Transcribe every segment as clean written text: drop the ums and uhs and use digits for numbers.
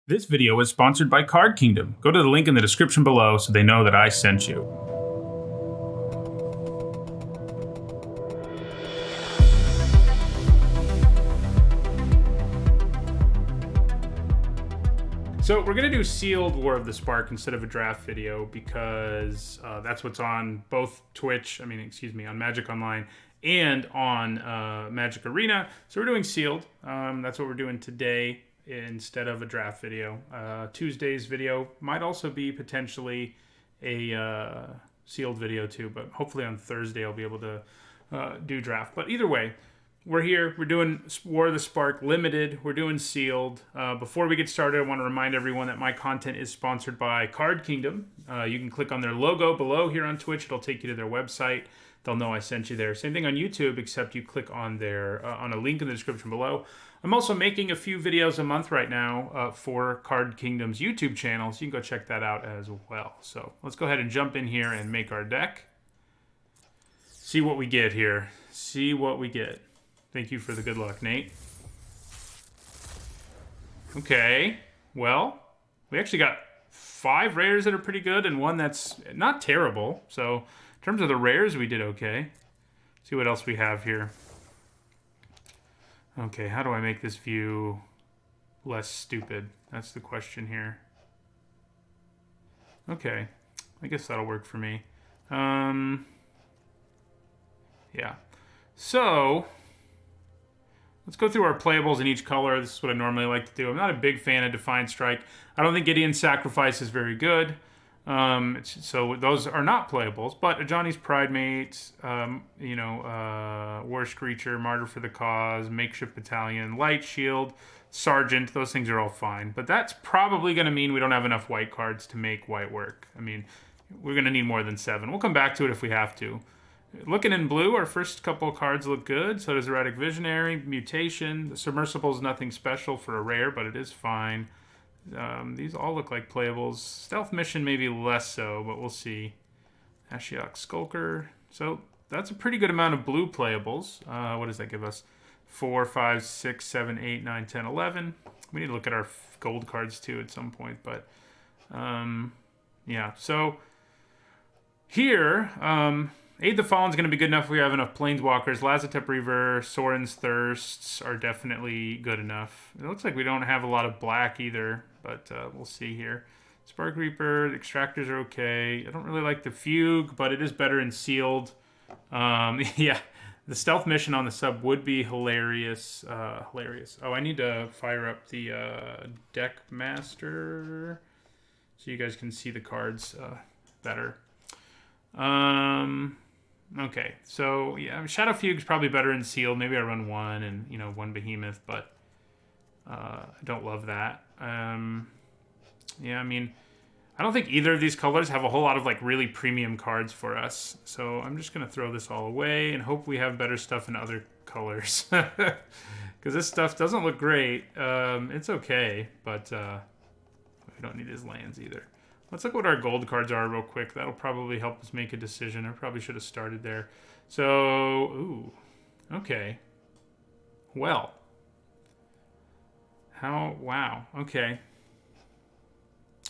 This video is sponsored by Card Kingdom. Go to the link in the description below so they know that I sent you. So we're going to do sealed War of the Spark instead of a draft video because that's what's on both on Magic Online and on Magic Arena. So we're doing sealed. That's what we're doing today instead of a draft video. Tuesday's video might also be potentially a sealed video too, but hopefully on Thursday I'll be able to do draft. But either way, we're here. We're doing War of the Spark Limited. We're doing Sealed. Before we get started, I want to remind everyone that my content is sponsored by Card Kingdom. You can click on their logo below here on Twitch. It'll take you to their website. They'll know I sent you there. Same thing on YouTube, except you click on their on a link in the description below. I'm also making a few videos a month right now for Card Kingdom's YouTube channel, so you can go check that out as well. So let's go ahead and jump in here and make our deck. See what we get here. See what we get. Thank you for the good luck, Nate. Okay, well, we actually got 5 rares that are pretty good and one that's not terrible. So in terms of the rares, we did okay. See what else we have here. Okay, how do I make this view less stupid? That's the question here. Okay, I guess that'll work for me. Yeah. So let's go through our playables in each color. This is what I normally like to do. I'm not a big fan of Defiant Strike. I don't think Gideon's Sacrifice is very good. So those are not playables. But Johnny's Pridemate, Worst Creature, Martyr for the Cause, Makeshift Battalion, Light Shield, Sergeant, those things are all fine. But that's probably going to mean we don't have enough white cards to make white work. I mean, we're going to need more than 7. We'll come back to it if we have to. Looking in blue, our first couple of cards look good. So does Erratic Visionary, Mutation. The Submersible is nothing special for a rare, but it is fine. These all look like playables. Stealth Mission maybe less so, but we'll see. Ashiok Skulker. So that's a pretty good amount of blue playables. What does that give us? 4, 5, 6, 7, 8, 9, 10, 11. We need to look at our gold cards too at some point, but yeah. So here, Aid the Fallen is going to be good enough if we have enough Planeswalkers. Lazotep Reaver, Sorin's Thirsts are definitely good enough. It looks like we don't have a lot of black either, but we'll see here. Spark Reaper, the Extractors are okay. I don't really like the Fugue, but it is better in Sealed. Yeah, the Stealth Mission on the sub would be hilarious. Hilarious. Oh, I need to fire up the Deck Master so you guys can see the cards better. Okay, so yeah, Shadow Fugue's probably better in Sealed. Maybe I run 1 and, 1 Behemoth, but I don't love that. Yeah, I mean, I don't think either of these colors have a whole lot of like really premium cards for us. So I'm just going to throw this all away and hope we have better stuff in other colors. Because this stuff doesn't look great. It's okay, but we don't need his lands either. Let's look what our gold cards are real quick. That'll probably help us make a decision. I probably should have started there. So, ooh, okay. Well. Wow, okay.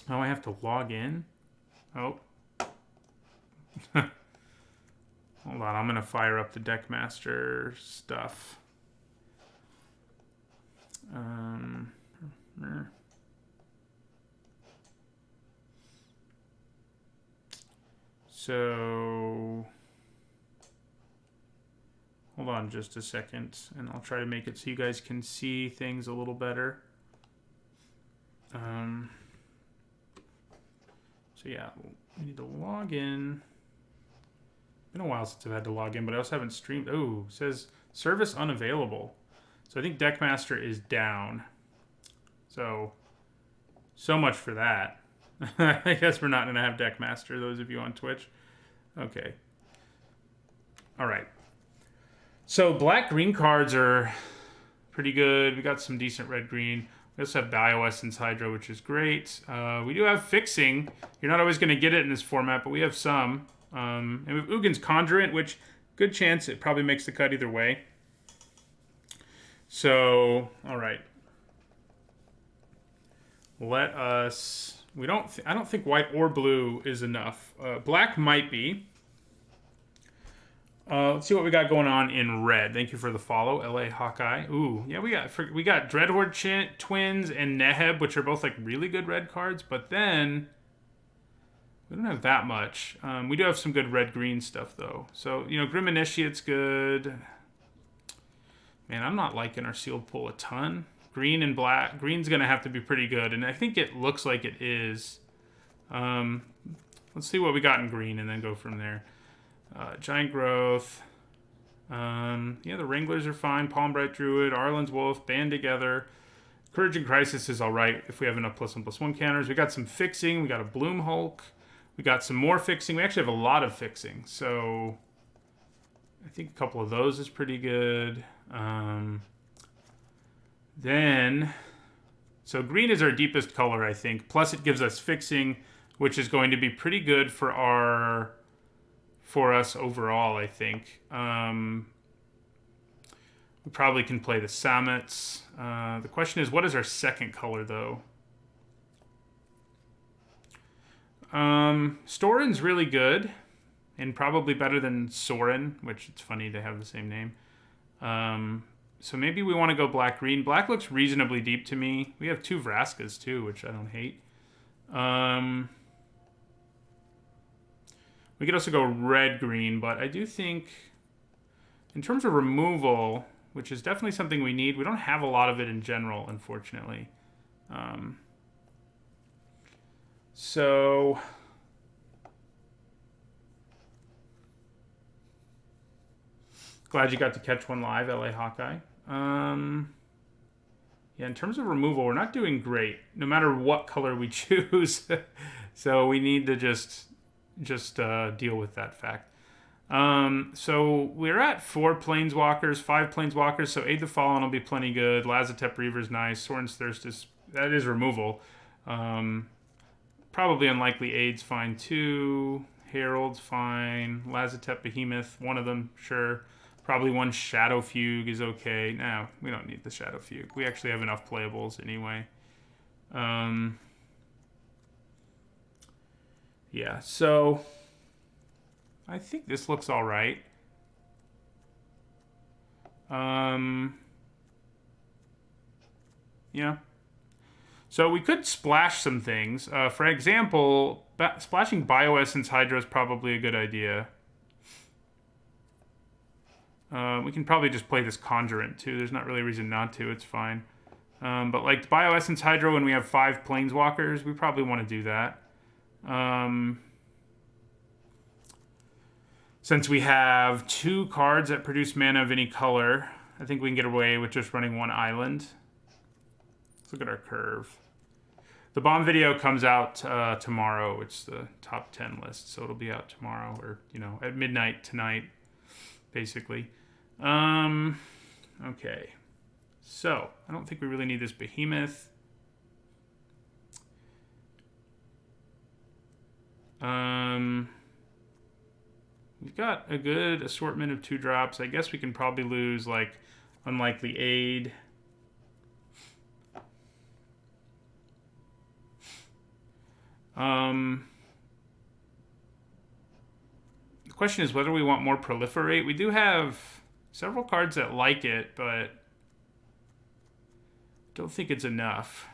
Oh, I have to log in? Oh. Hold on, I'm going to fire up the Deckmaster stuff. So, hold on just a second, and I'll try to make it so you guys can see things a little better. So yeah, we need to log in. It's been a while since I've had to log in, but I also haven't streamed. Oh, it says service unavailable. So I think Deckmaster is down. So much for that. I guess we're not going to have Deckmaster, those of you on Twitch. Okay. All right. So black-green cards are pretty good. We got some decent red-green. We also have Bioessence Hydra, which is great. We do have Fixing. You're not always going to get it in this format, but we have some. And we have Ugin's Conjurant, which, good chance it probably makes the cut either way. So, all right. let us... I don't think white or blue is enough. Black might be. Let's see what we got going on in red. Thank you for the follow, LA Hawkeye. Ooh, yeah, we got Dreadhorde Twins and Neheb, which are both like really good red cards, but then we don't have that much. We do have some good red-green stuff, though. So, you know, Grim Initiate's good. Man, I'm not liking our sealed pool a ton. Green and black. Green's going to have to be pretty good, and I think it looks like it is. Let's see what we got in green and then go from there. Giant Growth. Yeah, the Wranglers are fine. Palmbright Druid, Arlen's Wolf, Band Together. Courage and Crisis is alright if we have enough +1/+1 counters. We got some fixing. We got a Bloom Hulk. We got some more fixing. We actually have a lot of fixing. So I think a couple of those is pretty good. So green is our deepest color, I think. Plus it gives us fixing, which is going to be pretty good for us overall, I think. We probably can play the Sammets. The question is, what is our second color, though? Storin's really good, and probably better than Sorin, which it's funny to have the same name. So maybe we want to go black-green. Black looks reasonably deep to me. We have 2 Vraskas, too, which I don't hate. We could also go red-green, but I do think, in terms of removal, which is definitely something we need, we don't have a lot of it in general, unfortunately. So glad you got to catch one live, LA Hawkeye. Yeah, in terms of removal, we're not doing great, no matter what color we choose. So we need to just deal with that fact. So we're at 4 Planeswalkers, 5 Planeswalkers, so Aid the Fallen will be plenty good. Lazotep Reaver's nice. Sorin's Thirst that is removal. Probably unlikely. Aid's fine too. Herald's fine. Lazotep Behemoth, one of them, sure. Probably one Shadow Fugue is okay. No, we don't need the Shadow Fugue. We actually have enough playables anyway. Yeah, so I think this looks all right. Yeah. So we could splash some things. For example, splashing Bioessence Hydra is probably a good idea. We can probably just play this Conjurant, too. There's not really a reason not to. It's fine. But like Bioessence Hydra, when we have 5 Planeswalkers, we probably want to do that. Since we have 2 cards that produce mana of any color, I think we can get away with just running 1 island. Let's look at our curve. The bomb video comes out tomorrow. It's the top 10 list, so it'll be out tomorrow, or, you know, at midnight tonight, basically. Okay. So, I don't think we really need this Behemoth. We've got a good assortment of 2-drops. I guess we can probably lose, like, Unlikely Aid. The question is whether we want more Proliferate. We do have several cards that like it, but don't think it's enough.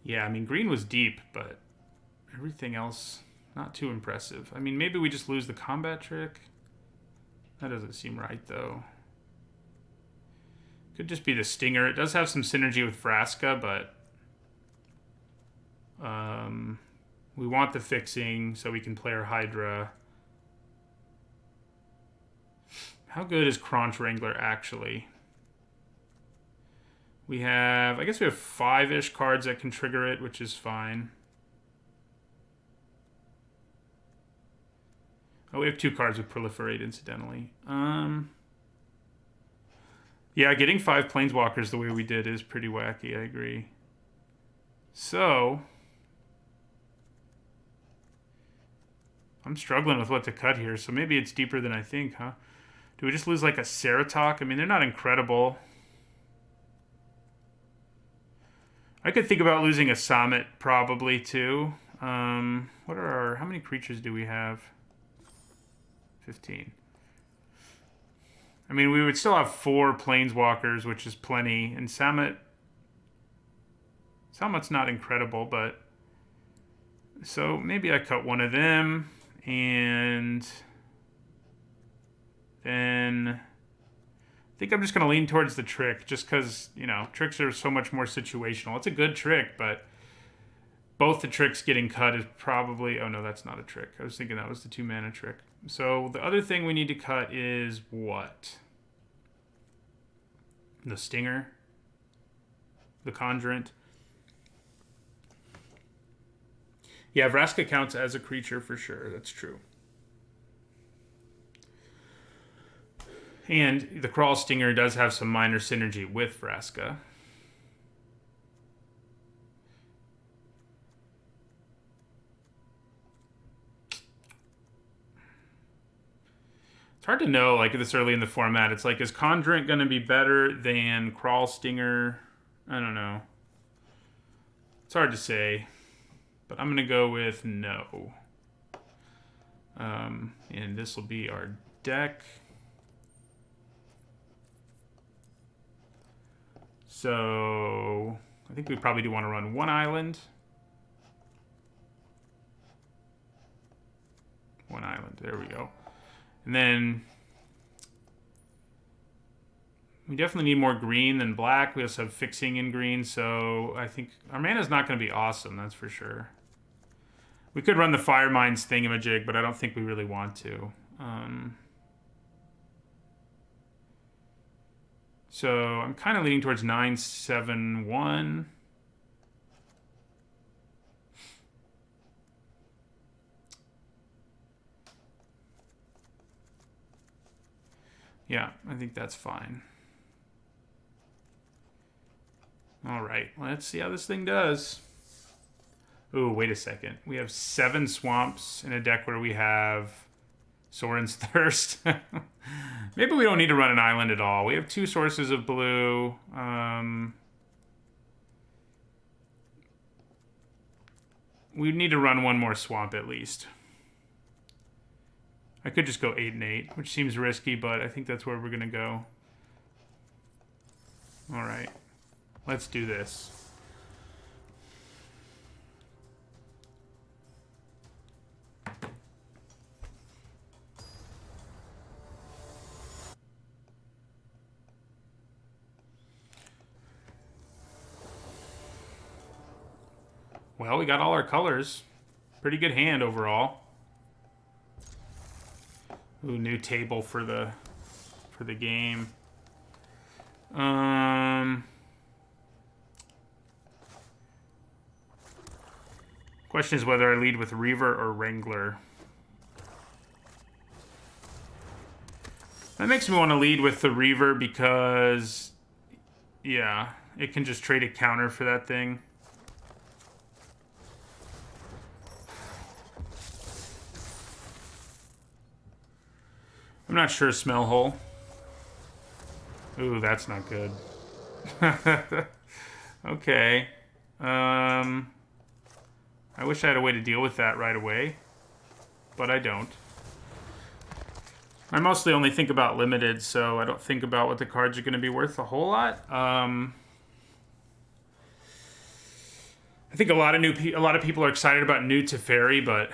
Yeah, I mean, green was deep, but everything else, not too impressive. I mean, maybe we just lose the combat trick. That doesn't seem right, though. Could just be the Stinger. It does have some synergy with Vraska, but we want the fixing so we can play our Hydra. How good is Crunch Wrangler, actually? We have, I guess we have 5-ish cards that can trigger it, which is fine. Oh, we have 2 cards with Proliferate, incidentally. Yeah, getting 5 Planeswalkers the way we did is pretty wacky, I agree. So, I'm struggling with what to cut here, so maybe it's deeper than I think, huh? Do we just lose like a Ceratok? I mean, they're not incredible. I could think about losing a Summit probably too. What are our... How many creatures do we have? 15. I mean, we would still have 4 Planeswalkers, which is plenty. And Summit... Summit's not incredible, but... So maybe I cut one of them. And... then... I think I'm just going to lean towards the trick, just because, you know, tricks are so much more situational. It's a good trick, but both the tricks getting cut is probably... Oh, no, that's not a trick. I was thinking that was the 2-mana trick. So the other thing we need to cut is what? The Stinger? The Conjurant? Yeah, Vraska counts as a creature for sure. That's true. And the Crawl Stinger does have some minor synergy with Vraska. It's hard to know, like, this early in the format. It's like, is Conjurant going to be better than Crawl Stinger? I don't know. It's hard to say. But I'm going to go with no. And this will be our deck. So I think we probably do want to run 1 island. 1 island. There we go. And then we definitely need more green than black. We also have fixing in green, so I think our mana's not going to be awesome, that's for sure. We could run the Fire Mines thingamajig, but I don't think we really want to. So I'm kind of leaning towards 9-7-1. Yeah, I think that's fine. All right, let's see how this thing does. Ooh, wait a second. We have 7 swamps in a deck where we have Sorin's Thirst. Maybe we don't need to run an island at all. We have 2 sources of blue. We need to run 1 more swamp at least. I could just go 8-8, which seems risky, but I think that's where we're going to go. All right. Let's do this. Well, we got all our colors. Pretty good hand overall. Ooh, new table for the game. Question is whether I lead with Reaver or Wrangler. That makes me want to lead with the Reaver because, yeah, it can just trade a counter for that thing. I'm not sure, Smell Hole. Ooh, that's not good. Okay. I wish I had a way to deal with that right away, but I don't. I mostly only think about limited, so I don't think about what the cards are going to be worth a whole lot. I think a lot of people are excited about new Teferi, but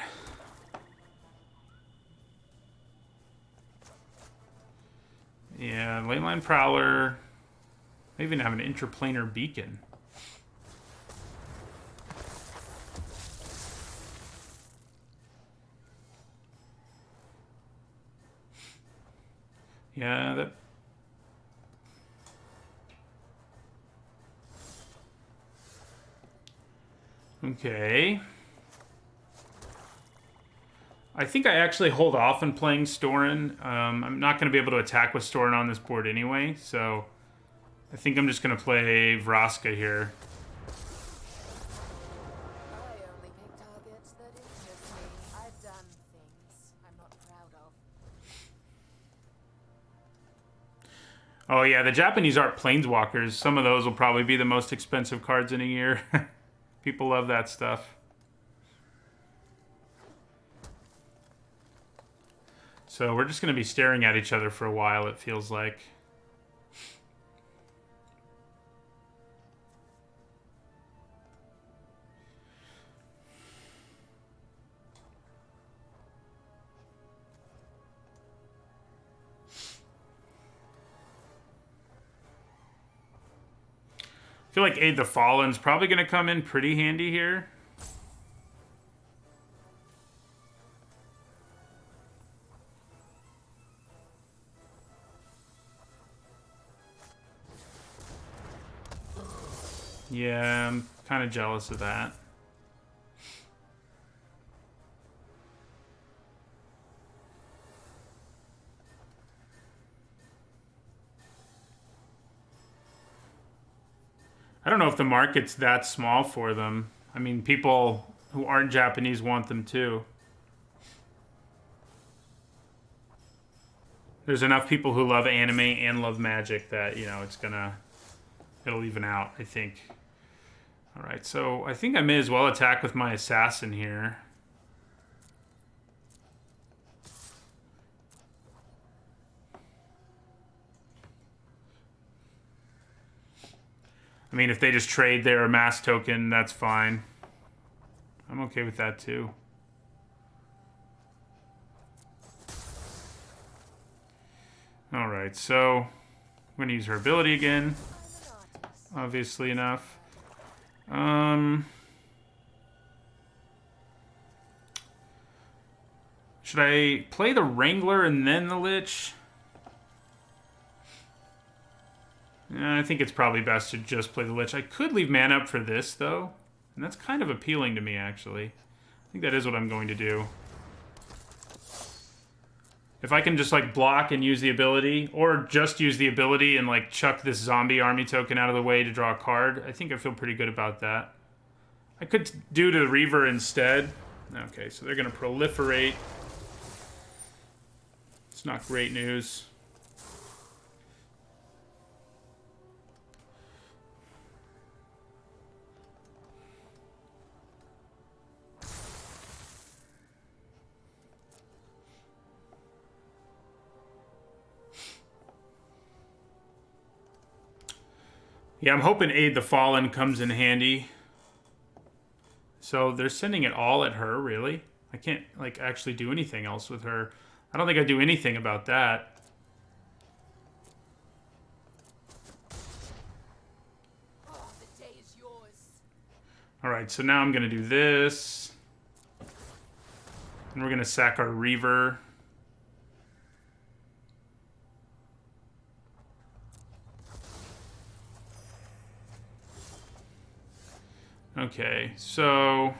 yeah, Leyline Prowler. I even have an Interplanar Beacon. Yeah, that... Okay. I think I actually hold off on playing Storin. I'm not going to be able to attack with Storin on this board anyway, so I think I'm just going to play Vraska here. I only pick targets that interest me. I've done things Oh yeah, the Japanese art planeswalkers. Some of those will probably be the most expensive cards in a year. People love that stuff. So we're just going to be staring at each other for a while, it feels like. I feel like Aid the Fallen's probably going to come in pretty handy here. Yeah, I'm kind of jealous of that. I don't know if the market's that small for them. I mean, people who aren't Japanese want them too. There's enough people who love anime and love Magic that, you know, it'll even out, I think. All right, so I think I may as well attack with my assassin here. I mean, if they just trade their mass token, that's fine. I'm okay with that too. All right, so I'm going to use her ability again, obviously enough. Should I play the Wrangler and then the Lich? I think it's probably best to just play the Lich. I could leave mana up for this, though. And that's kind of appealing to me, actually. I think that is what I'm going to do. If I can just, like, block and use the ability, or just use the ability and, like, chuck this zombie army token out of the way to draw a card, I think I feel pretty good about that. I could do to the Reaver instead. Okay, so they're going to proliferate. It's not great news. Yeah, I'm hoping Aid the Fallen comes in handy. So they're sending it all at her, really? I can't, like, actually do anything else with her. I don't think I do anything about that. Oh, the day is yours. Alright, so now I'm going to do this. And we're going to sack our Reaver. Okay, so...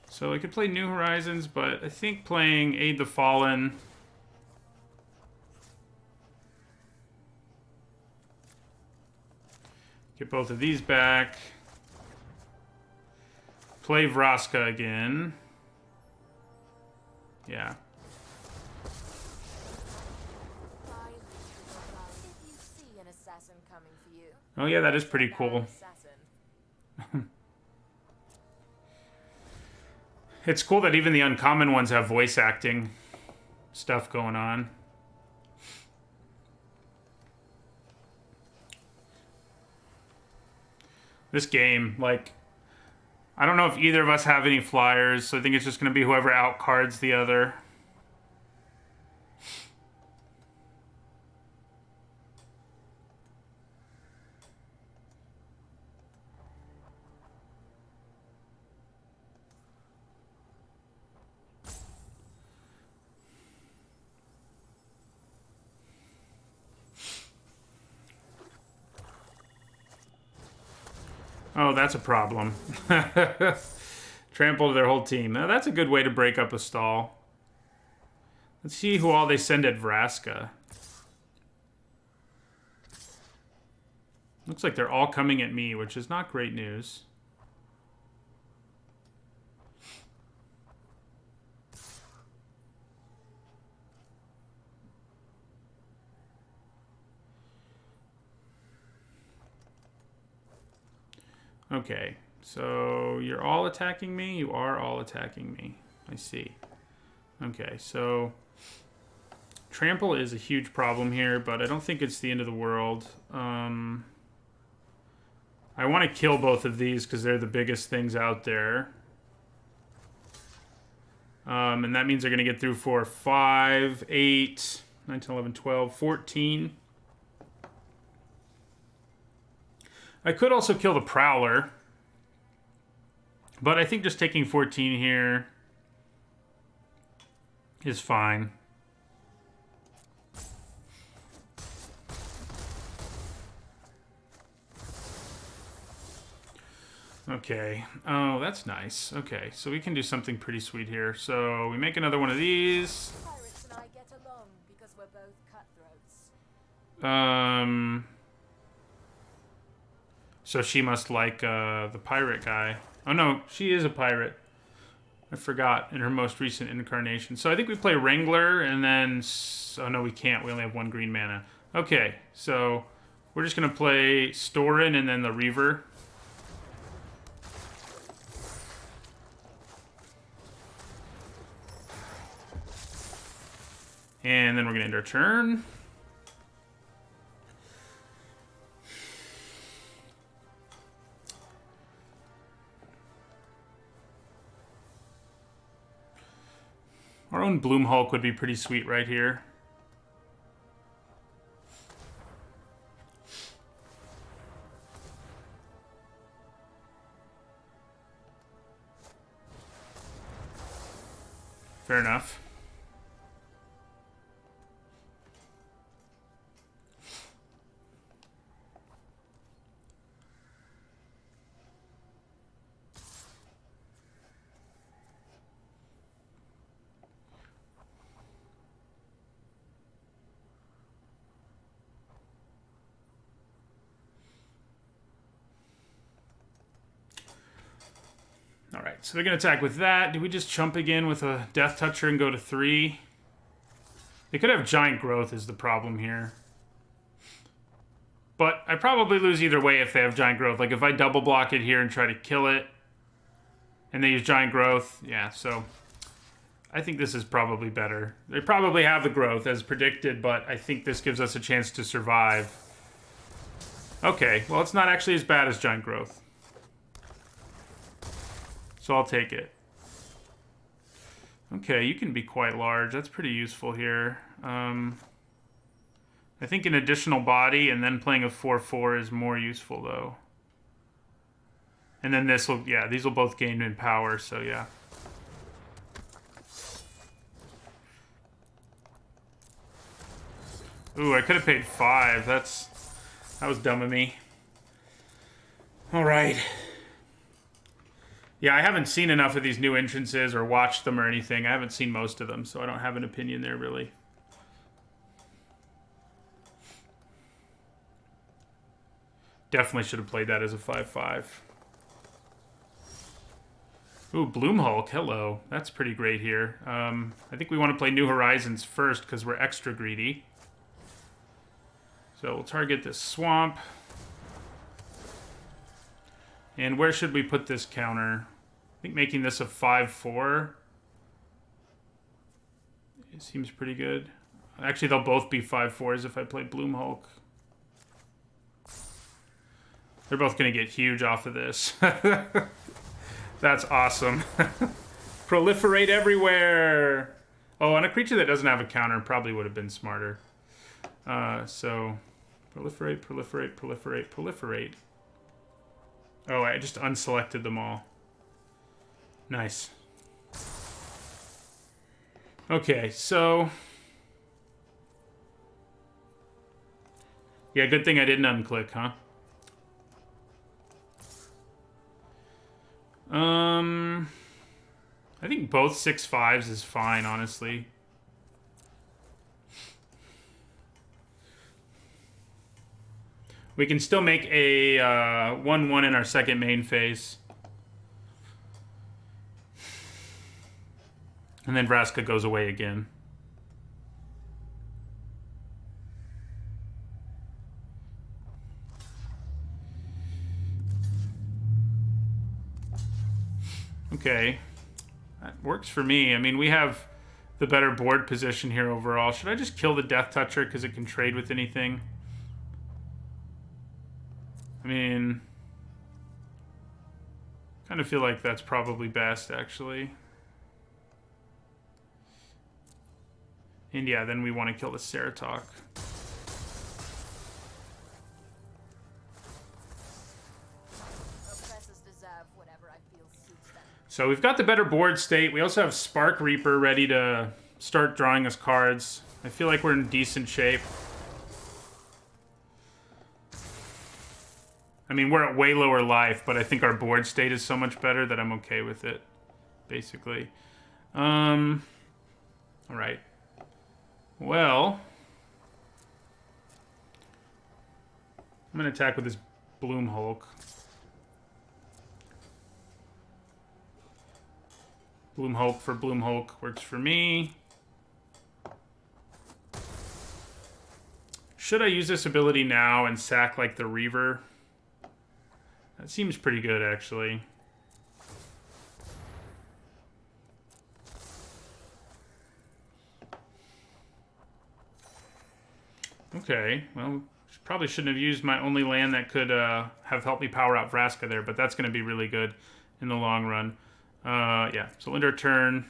So I could play New Horizons, but I think playing Aid the Fallen... Get both of these back. Play Vraska again. Yeah. Oh yeah, that is pretty cool. It's cool that even the uncommon ones have voice acting stuff going on. This game, like, I don't know if either of us have any flyers, so I think it's just going to be whoever outcards the other. Oh, that's a problem. Trampled their whole team. Now, that's a good way to break up a stall. Let's see who all they send at Vraska. Looks like they're all coming at me, which is not great news. Okay, so you're all attacking me? You are all attacking me. I see. Okay, so trample is a huge problem here, but I don't think it's the end of the world. I want to kill both of these because they're the biggest things out there. And that means they're going to get through for 5, 8, 9, 10, 11, 12, 14. I could also kill the Prowler. But I think just taking 14 here is fine. Okay. Oh, that's nice. Okay, so we can do something pretty sweet here. So we make another one of these. Pirates and I get along because we're both cutthroats. So she must like the pirate guy. Oh no, she is a pirate. I forgot in her most recent incarnation. So I think we play Wrangler and then... Oh no, we can't. We only have 1 green mana. Okay, so we're just going to play Storin and then the Reaver. And then we're going to end our turn. Our own Bloom Hulk would be pretty sweet right here. Fair enough. Alright, so they're going to attack with that. Do we just chump again with a Death Toucher and go to 3? They could have Giant Growth is the problem here. But I probably lose either way if they have Giant Growth. Like if I double block it here and try to kill it, and they use Giant Growth, yeah, so I think this is probably better. They probably have the growth as predicted, but I think this gives us a chance to survive. Okay, well it's not actually as bad as Giant Growth. So I'll take it. Okay, you can be quite large. That's pretty useful here. I think an additional body and then playing a 4/4 is more useful, though. And then this will, yeah, these will both gain in power, so yeah. Ooh, I could have paid 5. That was dumb of me. All right. Yeah, I haven't seen enough of these new entrances or watched them or anything. I haven't seen most of them, so I don't have an opinion there, really. Definitely should have played that as a 5/5. Ooh, Bloom Hulk, hello. That's pretty great here. I think we want to play New Horizons first because we're extra greedy. So we'll target this swamp. And where should we put this counter? I think making this a 5/4 it seems pretty good. Actually, they'll both be 5/4s if I play Bloom Hulk. They're both going to get huge off of this. That's awesome. Proliferate everywhere. Oh, and a creature that doesn't have a counter probably would have been smarter. So, proliferate, proliferate, proliferate, proliferate. Oh, I just unselected them all. Nice. Okay, so... Yeah, good thing I didn't unclick, huh? I think both 6/5s is fine, honestly. We can still make a 1/1 in our second main phase. And then Vraska goes away again. Okay. That works for me. I mean, we have the better board position here overall. Should I just kill the Death Toucher because it can trade with anything? I mean, kind of feel like that's probably best, actually. And yeah, then we want to kill the Ceratok. So we've got the better board state. We also have Spark Reaper ready to start drawing us cards. I feel like we're in decent shape. I mean, we're at way lower life, but I think our board state is so much better that I'm okay with it, basically. All right. Well, I'm going to attack with this Bloom Hulk. Bloom Hulk for Bloom Hulk works for me. Should I use this ability now and sack like the Reaver? That seems pretty good, actually. Okay, well, probably shouldn't have used my only land that could have helped me power out Vraska there, but that's going to be really good in the long run. Yeah, so end our turn.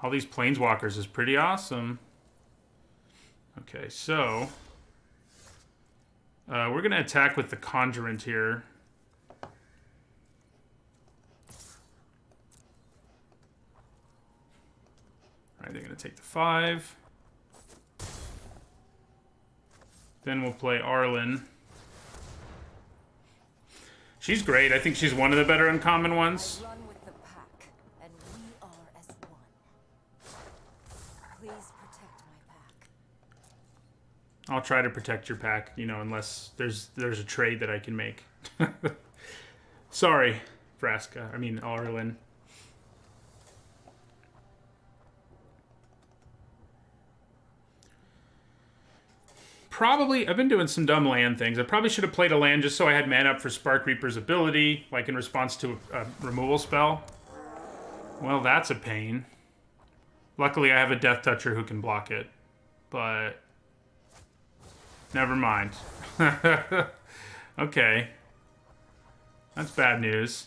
All these Planeswalkers is pretty awesome. Okay, so we're going to attack with the Conjurant here. Alright, they're going to take the 5. Then we'll play Arlen. She's great. I think she's one of the better uncommon ones. I run with the pack, and we are as one. Please protect my pack. I'll try to protect your pack, you know, unless there's a trade that I can make. Sorry, Vraska. I mean, Arlen. Probably, I've been doing some dumb land things. I probably should have played a land just so I had mana up for Spark Reaper's ability, like in response to a removal spell. Well, that's a pain. Luckily, I have a Death Toucher who can block it. But never mind. Okay. That's bad news.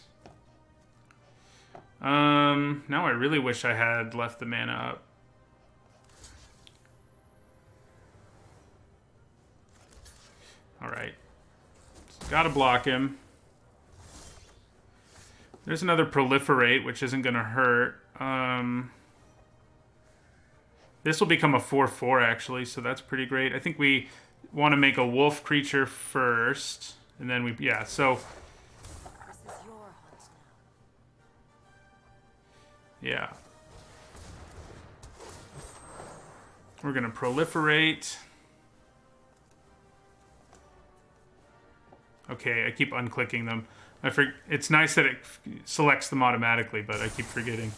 Now I really wish I had left the mana up. Alright. Gotta block him. There's another Proliferate, which isn't gonna hurt. This will become a 4/4, actually, so that's pretty great. I think we want to make a wolf creature first. And then we... Yeah, so... This is your hunt now. Yeah. We're gonna Proliferate. Okay, I keep unclicking them. It's nice that it selects them automatically, but I keep forgetting.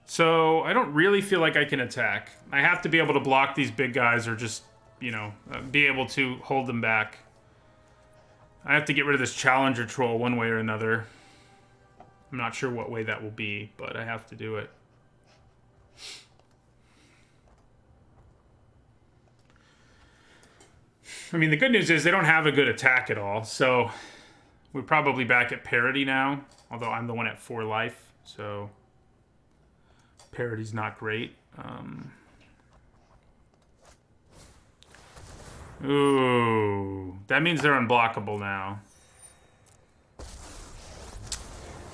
So I don't really feel like I can attack. I have to be able to block these big guys or just, you know, be able to hold them back. I have to get rid of this Challenger Troll one way or another. I'm not sure what way that will be, but I have to do it. I mean, the good news is they don't have a good attack at all, so we're probably back at parity now, although I'm the one at 4 life, so parity's not great. Ooh, that means they're unblockable now.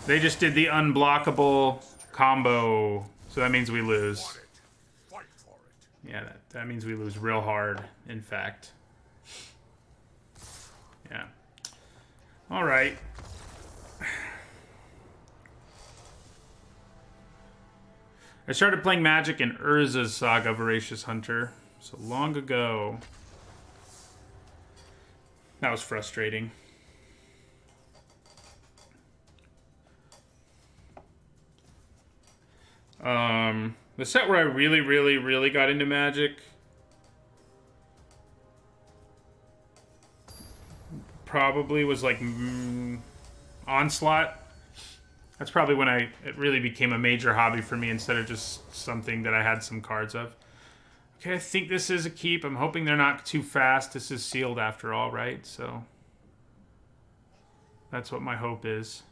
They just did the unblockable combo, so that means we lose. Yeah, that means we lose real hard, in fact. Yeah. All right. I started playing Magic in Urza's Saga Voracious Hunter so long ago. That was frustrating. The set where I really got into Magic probably was like Onslaught. That's probably when it really became a major hobby for me instead of just something that I had some cards of. Okay, I think this is a keep. I'm hoping they're not too fast. This is sealed after all, right? So that's what my hope is.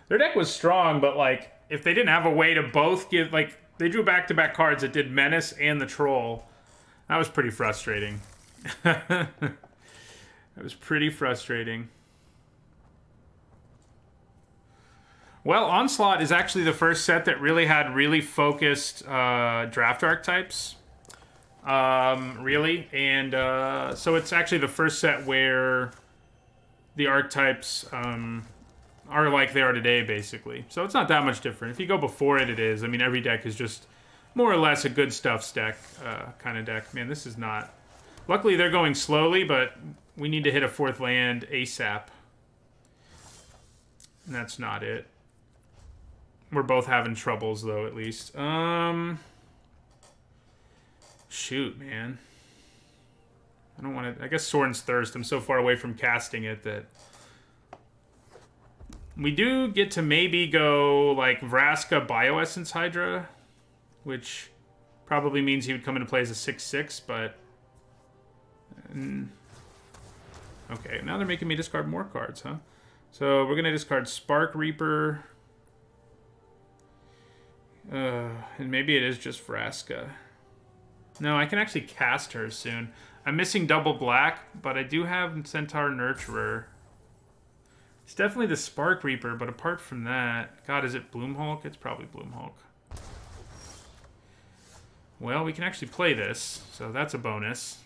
Their deck was strong, but like if they didn't have a way to both give, like they drew back-to-back cards that did Menace and the Troll. That was pretty frustrating. That was pretty frustrating. Well, Onslaught is actually the first set that really had really focused draft archetypes. Really. And so it's actually the first set where the archetypes are like they are today, basically. So it's not that much different. If you go before it, it is. I mean, every deck is just more or less a good stuff deck kind of deck. Man, this is not... Luckily, they're going slowly, but we need to hit a 4th land ASAP. And that's not it. We're both having troubles, though, at least. Shoot, man. I don't want to... I guess Sorin's Thirst. I'm so far away from casting it that... We do get to maybe go, like, Vraska Bioessence Hydra, which probably means he would come into play as a 6/6, but... Okay, now they're making me discard more cards, huh? So we're going to discard Spark Reaper. And maybe it is just Vraska. No, I can actually cast her soon. I'm missing double black, but I do have Centaur Nurturer. It's definitely the Spark Reaper, but apart from that... God, is it Bloomhulk? It's probably Bloomhulk. Well, we can actually play this, so that's a bonus.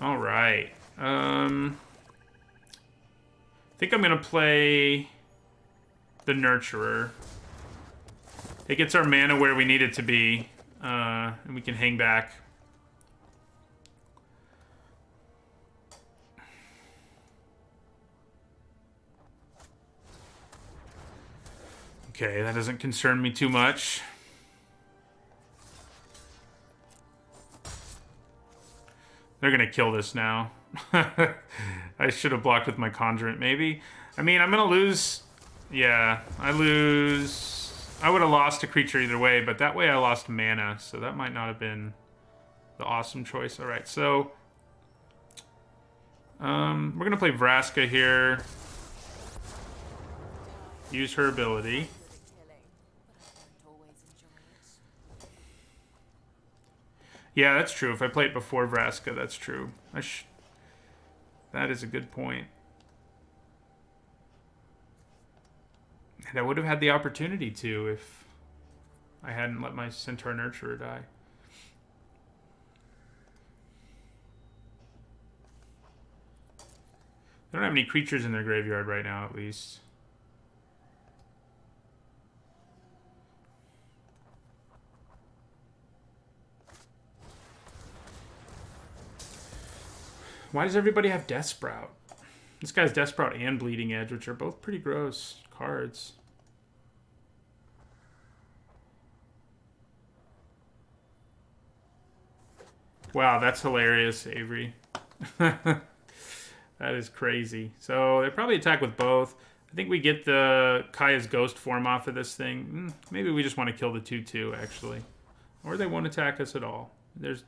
All right. I think I'm going to play the Nurturer. It gets our mana where we need it to be, and we can hang back. Okay, that doesn't concern me too much. They're going to kill this now. I should have blocked with my Conjurant, maybe. I mean, I'm going to lose... Yeah, I lose... I would have lost a creature either way, but that way I lost mana, so that might not have been the awesome choice. All right, so... we're going to play Vraska here. Use her ability. Yeah, that's true. If I play it before Vraska, that's true. That is a good point. And I would have had the opportunity to if I hadn't let my Centaur Nurturer die. They don't have any creatures in their graveyard right now, at least. Why does everybody have Death Sprout? This guy's Death Sprout and Bleeding Edge, which are both pretty gross cards. Wow, that's hilarious, Avery. That is crazy. So they probably attack with both. I think we get the Kaya's Ghost form off of this thing. Maybe we just want to kill the 2/2, actually. Or they won't attack us at all.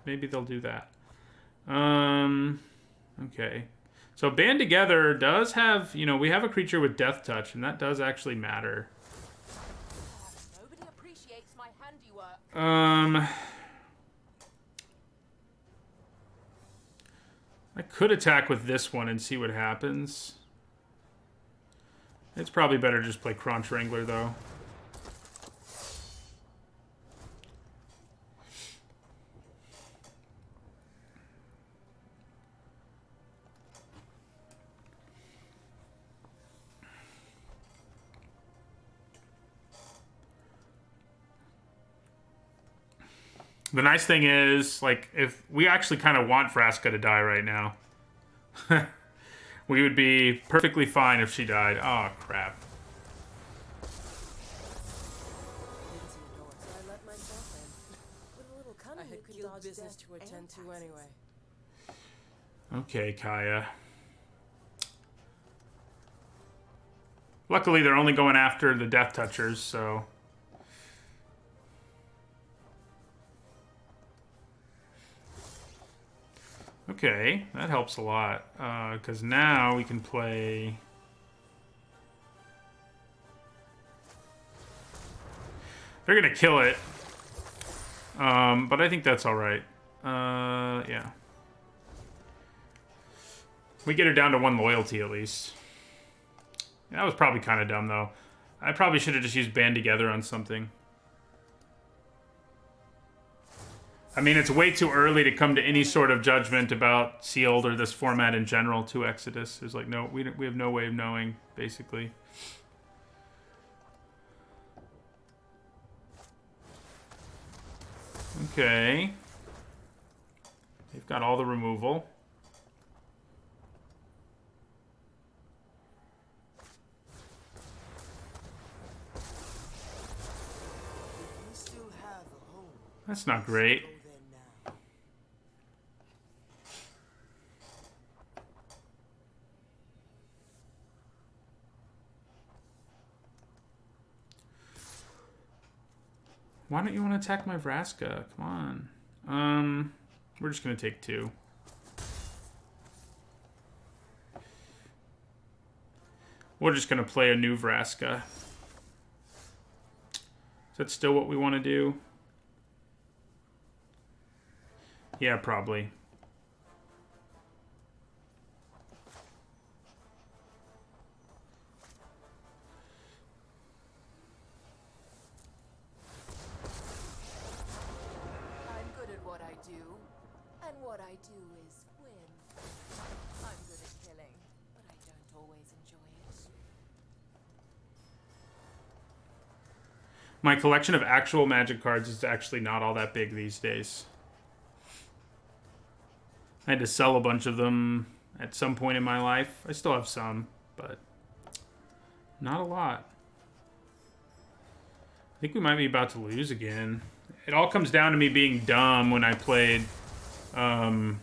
Maybe they'll do that. Okay. So Band Together does have, we have a creature with Death Touch, and that does actually matter. Nobody appreciates my handiwork. I could attack with this one and see what happens. It's probably better to just play Crunch Wrangler, though. The nice thing is, like, if we actually kind of want Vraska to die right now. We would be perfectly fine if she died. Oh, crap. Didn't see a door, so I let myself in. With a little cunning, I had you can guild dodge business death to attend and to taxes. anyway. Okay, Kaya. Luckily, they're only going after the Death Touchers, so... Okay, that helps a lot. Because now we can play... They're gonna kill it. But I think that's alright. Yeah. We get her down to 1 loyalty, at least. That was probably kind of dumb, though. I probably should have just used Band Together on something. I mean, it's way too early to come to any sort of judgment about Sealed or this format in general to Exodus. There's like, no, we have no way of knowing, basically. Okay. They've got all the removal. You still have a home. That's not great. Go there now. Why don't you want to attack my Vraska? Come on. We're just going to take 2. We're just going to play a new Vraska. Is that still what we want to do? Yeah, probably. I'm good at what I do, and what I do is win. I'm good at killing, but I don't always enjoy it. My collection of actual Magic cards is actually not all that big these days. I had to sell a bunch of them at some point in my life. I still have some, but not a lot. I think we might be about to lose again. It all comes down to me being dumb when I played my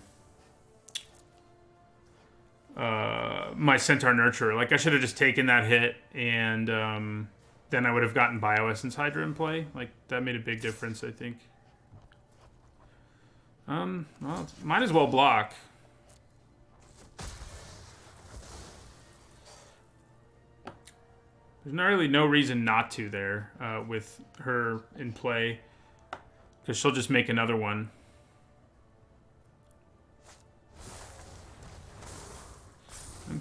Centaur Nurturer. Like, I should have just taken that hit, and then I would have gotten Bioessence Hydra in play. Like, that made a big difference, I think. Well, might as well block. There's not really no reason not to there with her in play, because she'll just make another one.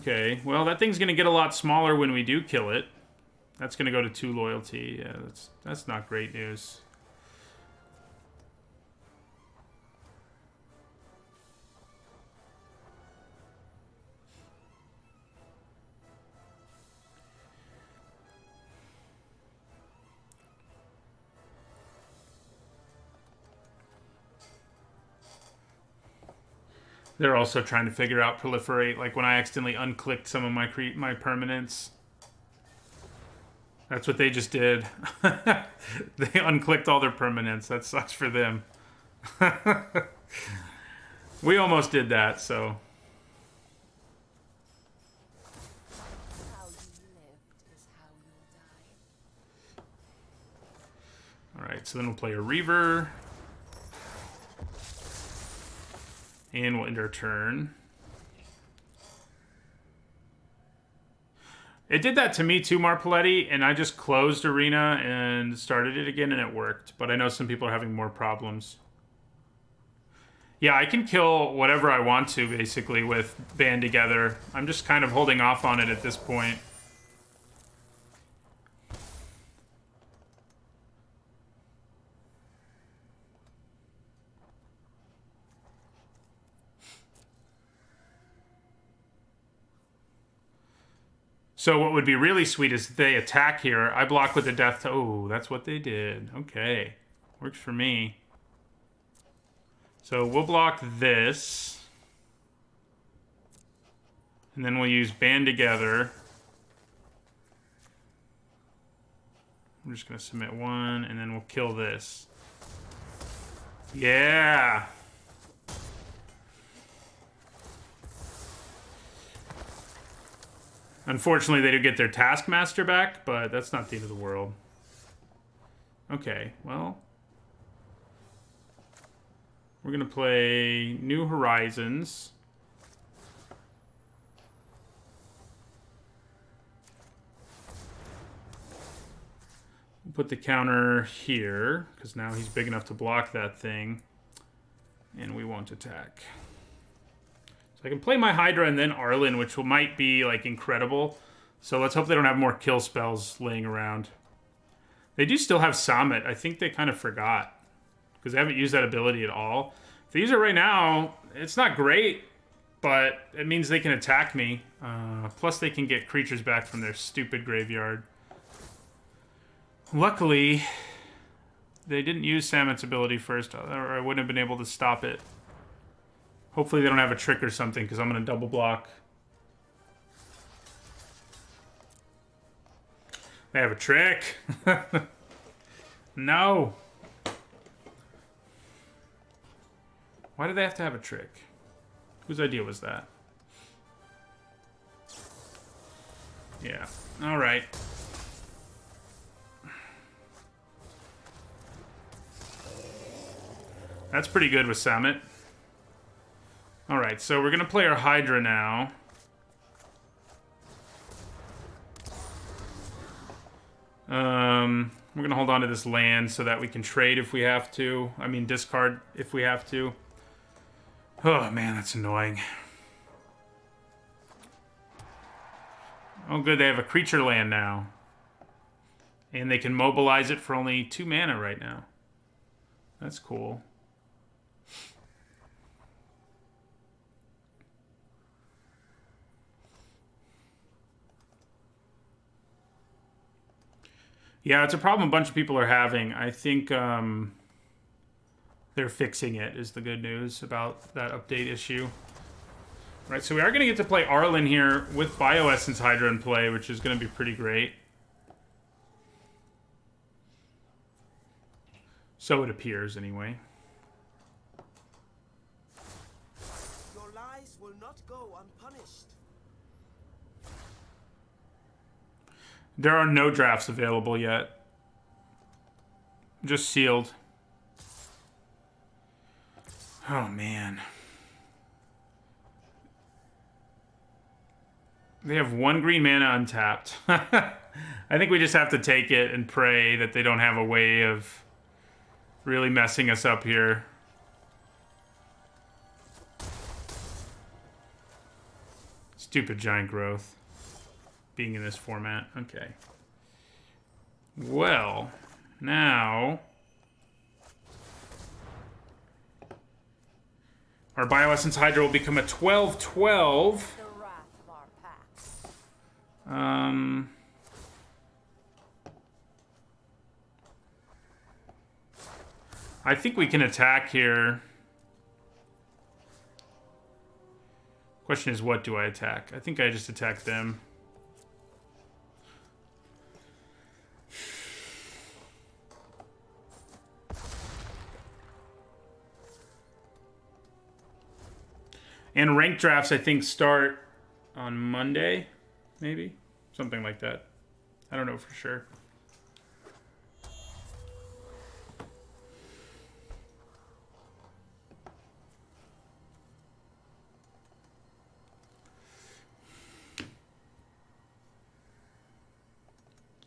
Okay, well, that thing's going to get a lot smaller when we do kill it. That's going to go to 2 loyalty. Yeah, that's not great news. They're also trying to figure out proliferate. Like when I accidentally unclicked some of my permanents. That's what they just did. They unclicked all their permanents. That sucks for them. We almost did that, so. How you lived is how you'll die. Alright, so then we'll play a Reaver. And we'll end our turn. It did that to me too, Marpoletti, and I just closed Arena and started it again, and it worked. But I know some people are having more problems. Yeah, I can kill whatever I want to, basically, with Band Together. I'm just kind of holding off on it at this point. So what would be really sweet is if they attack here. I block with the death. Oh, that's what they did. Okay. Works for me. So we'll block this. And then we'll use Band Together. I'm just going to submit one, and then we'll kill this. Yeah! Unfortunately, they do get their Taskmaster back, but that's not the end of the world. Okay, well... we're going to play New Horizons. We'll put the counter here, because now he's big enough to block that thing. And we won't attack. So I can play my Hydra and then Arlen, which might be, like, incredible. So let's hope they don't have more kill spells laying around. They do still have Summit. I think they kind of forgot. Because they haven't used that ability at all. If they use it right now, it's not great. But it means they can attack me. Plus they can get creatures back from their stupid graveyard. Luckily, they didn't use Sammit's ability first, or I wouldn't have been able to stop it. Hopefully they don't have a trick or something, because I'm going to double block. They have a trick. No. Why do they have to have a trick? Whose idea was that? Yeah. All right. That's pretty good with Summit. All right, so we're going to play our Hydra now. We're going to hold on to this land so that we can trade if we have to. I mean, discard if we have to. Oh, man, that's annoying. Oh, good, they have a creature land now. And they can mobilize it for only 2 mana right now. That's cool. Yeah, it's a problem a bunch of people are having. I think they're fixing it, is the good news about that update issue. Right, so we are going to get to play Arlen here with Bioessence Hydra in play, which is going to be pretty great. So it appears, anyway. Your lies will not go unpunished. There are no drafts available yet. Just sealed. Oh, man. They have 1 green mana untapped. I think we just have to take it and pray that they don't have a way of really messing us up here. Stupid giant growth. Being in this format. Okay. Well, now our Bioessence Hydra will become a 12/12. The wrath of our packs. I think we can attack here. Question is, what do I attack? I think I just attack them. And ranked drafts, I think, start on Monday, maybe? Something like that. I don't know for sure.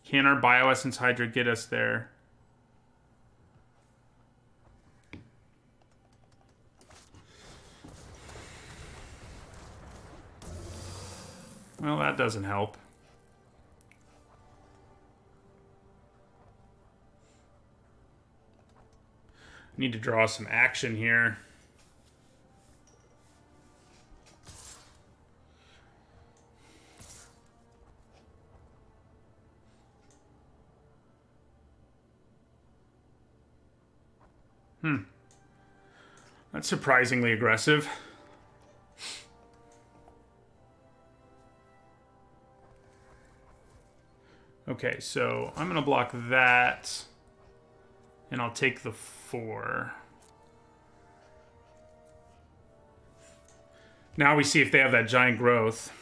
Can our Bioessence Hydra get us there? Well, that doesn't help. Need to draw some action here. That's surprisingly aggressive. Okay, so I'm gonna block that, and I'll take the 4. Now we see if they have that giant growth.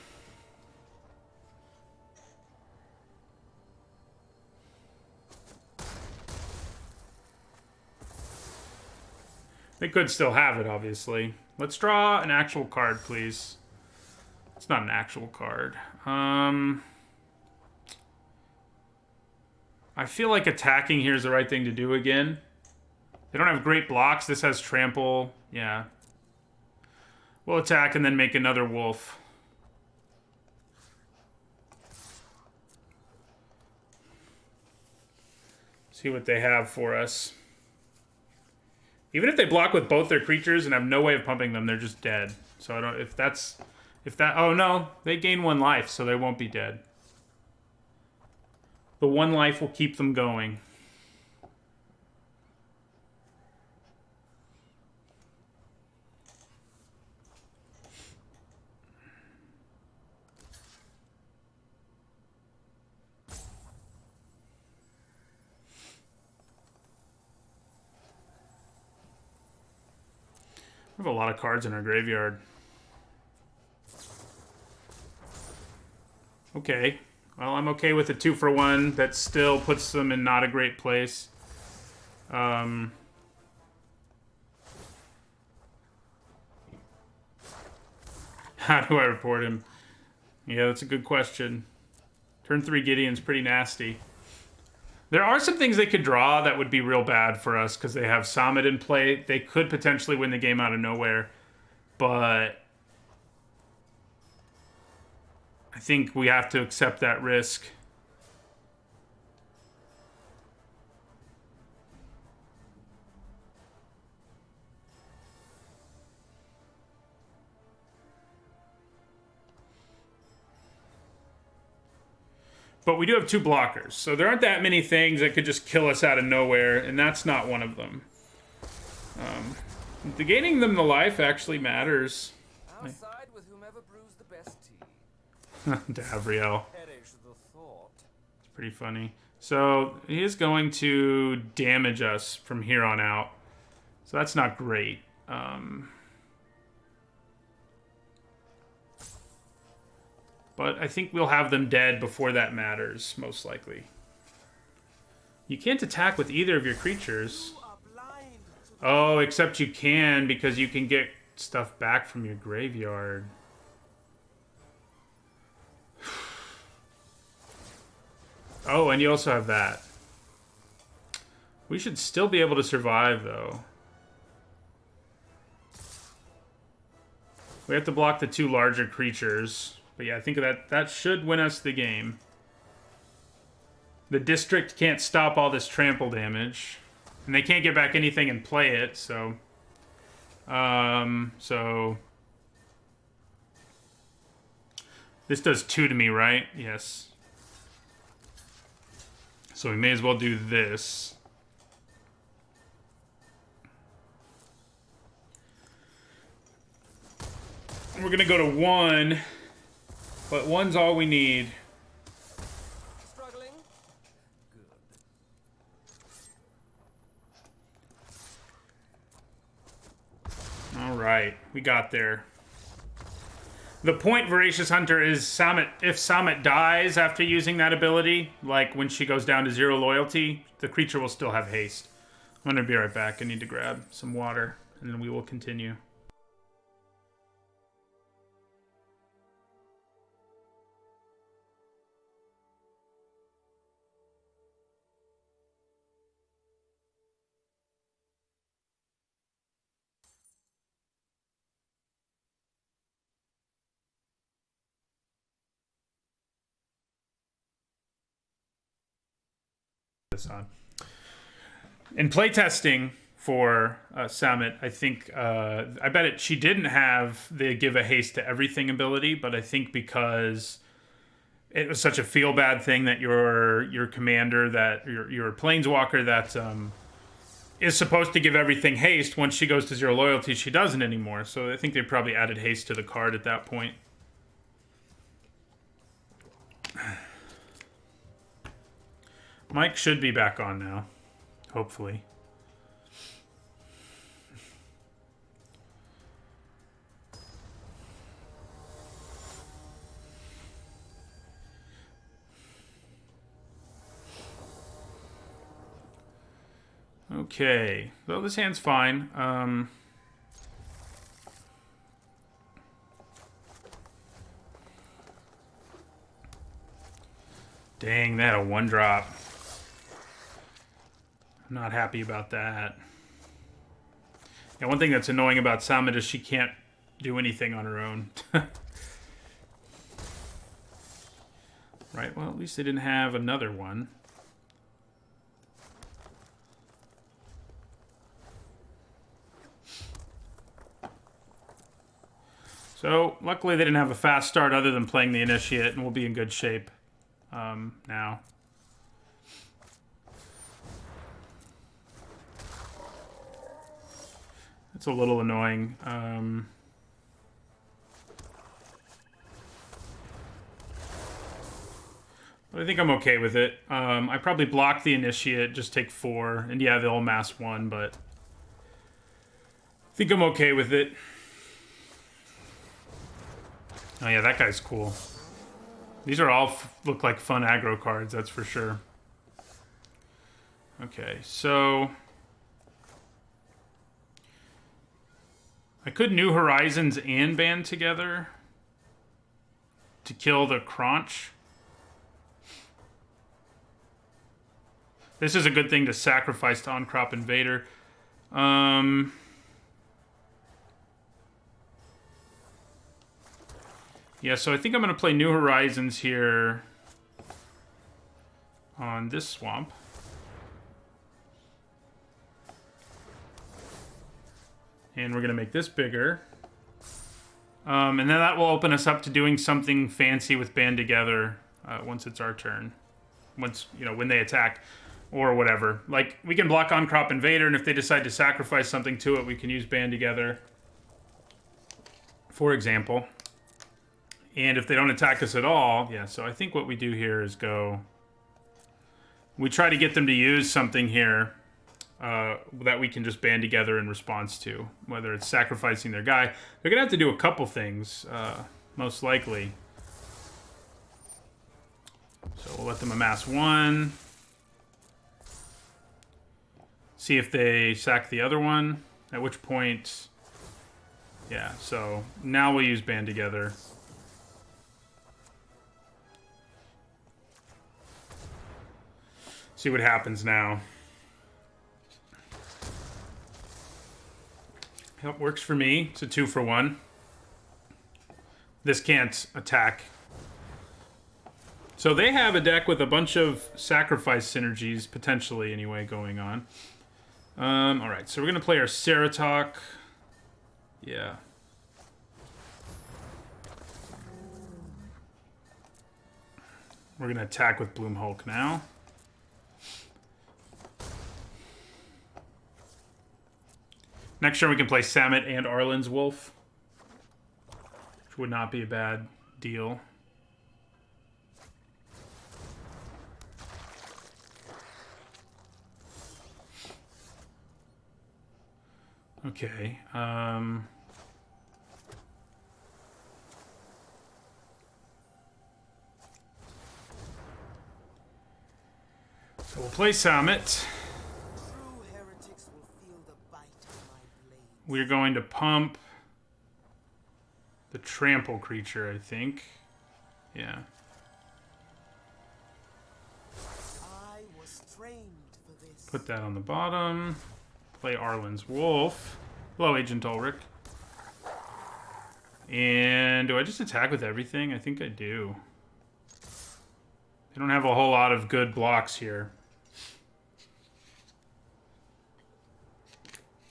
They could still have it, obviously. Let's draw an actual card, please. It's not an actual card. I feel like attacking here is the right thing to do again. They don't have great blocks. This has trample. Yeah. We'll attack and then make another wolf. See what they have for us. Even if they block with both their creatures and have no way of pumping them, they're just dead. So I don't, if that, oh no, they gain 1 life, so they won't be dead. The 1 life will keep them going. We have a lot of cards in our graveyard. Okay. Well, I'm okay with a 2-for-1. That still puts them in not a great place. How do I report him? Yeah, that's a good question. Turn 3 Gideon's pretty nasty. There are some things they could draw that would be real bad for us because they have Summit in play. They could potentially win the game out of nowhere, but I think we have to accept that risk. But we do have 2 blockers, so there aren't that many things that could just kill us out of nowhere, and that's not one of them. Gaining them the life actually matters. I'll side with whomever brews the best tea. Davriel. Perish the thought. It's pretty funny. So he is going to damage us from here on out. So that's not great. But I think we'll have them dead before that matters, most likely. You can't attack with either of your creatures. You are blind to Oh, except you can, because you can get stuff back from your graveyard. Oh, and you also have that. We should still be able to survive, though. We have to block the 2 larger creatures. But yeah, I think that should win us the game. The district can't stop all this trample damage. And they can't get back anything and play it, so... This does 2 to me, right? Yes. So we may as well do this. We're gonna go to 1... But 1's all we need. struggling. Good. All right, we got there. The point, Voracious Hunter, is Summit. If Summit dies after using that ability, like when she goes down to 0 loyalty, the creature will still have haste. I'm gonna be right back. I need to grab some water, and then we will continue. This on. In playtesting for Summit, I think I bet she didn't have the give a haste to everything ability, but I think because it was such a feel bad thing that your commander, that your planeswalker that is supposed to give everything haste, once she goes to 0 loyalty, she doesn't anymore. So I think they probably added haste to the card at that point. Mike should be back on now. Hopefully. Okay. Well, this hand's fine. Dang, they had a 1-drop. I'm not happy about that. Yeah, one thing that's annoying about Samet is she can't do anything on her own. Right, well, at least they didn't have another one. So, luckily they didn't have a fast start other than playing the Initiate, and we'll be in good shape now. It's a little annoying. But I think I'm okay with it. I probably block the Initiate, just take 4. And yeah, they'll mass 1, but I think I'm okay with it. Oh yeah, that guy's cool. These are all look like fun aggro cards, that's for sure. Okay, so I could New Horizons and Band together to kill the Crunch. This is a good thing to sacrifice to On-Crop Invader. Yeah, so I think I'm going to play New Horizons here on this swamp. And we're going to make this bigger. And then that will open us up to doing something fancy with Band Together once it's our turn. Once, you know, when they attack or whatever. Like, we can block On-Crop Invader, and if they decide to sacrifice something to it, we can use Band Together, for example. And if they don't attack us at all, yeah, so I think what we do here is go... We try to get them to use something here that we can just band together in response to. Whether it's sacrificing their guy. They're going to have to do a couple things, most likely. So we'll let them amass 1. See if they sack the other one. At which point... Yeah, so now we'll use Band Together. See what happens now. Yep, works for me. It's a 2 for 1. This can't attack. So they have a deck with a bunch of sacrifice synergies, potentially anyway, going on. Alright, so we're going to play our Ceratok. Yeah. We're going to attack with Bloom Hulk now. Next turn we can play Samet and Arlen's Wolf, which would not be a bad deal. Okay. So we'll play Samet. We're going to pump the trample creature, I think. Yeah. I was trained for this. Put that on the bottom. Play Arlen's Wolf. Hello, Agent Ulrich. And do I just attack with everything? I think I do. They don't have a whole lot of good blocks here.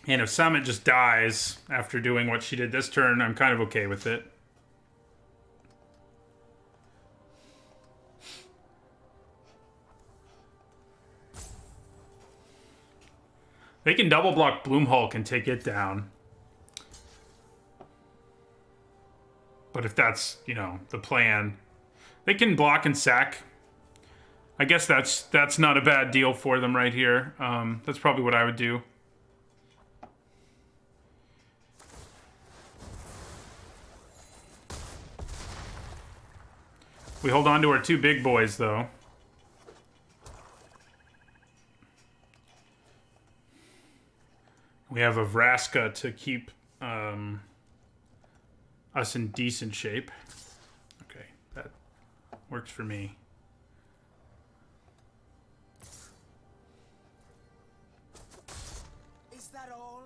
And if Samet just dies after doing what she did this turn, I'm kind of okay with it. They can double block Bloom Hulk and take it down. But if that's, you know, the plan, they can block and sack I guess that's not a bad deal for them right here. That's probably what I would do. We hold on to our 2 big boys, though. We have a Vraska to keep us in decent shape. Okay, that works for me. Is that all?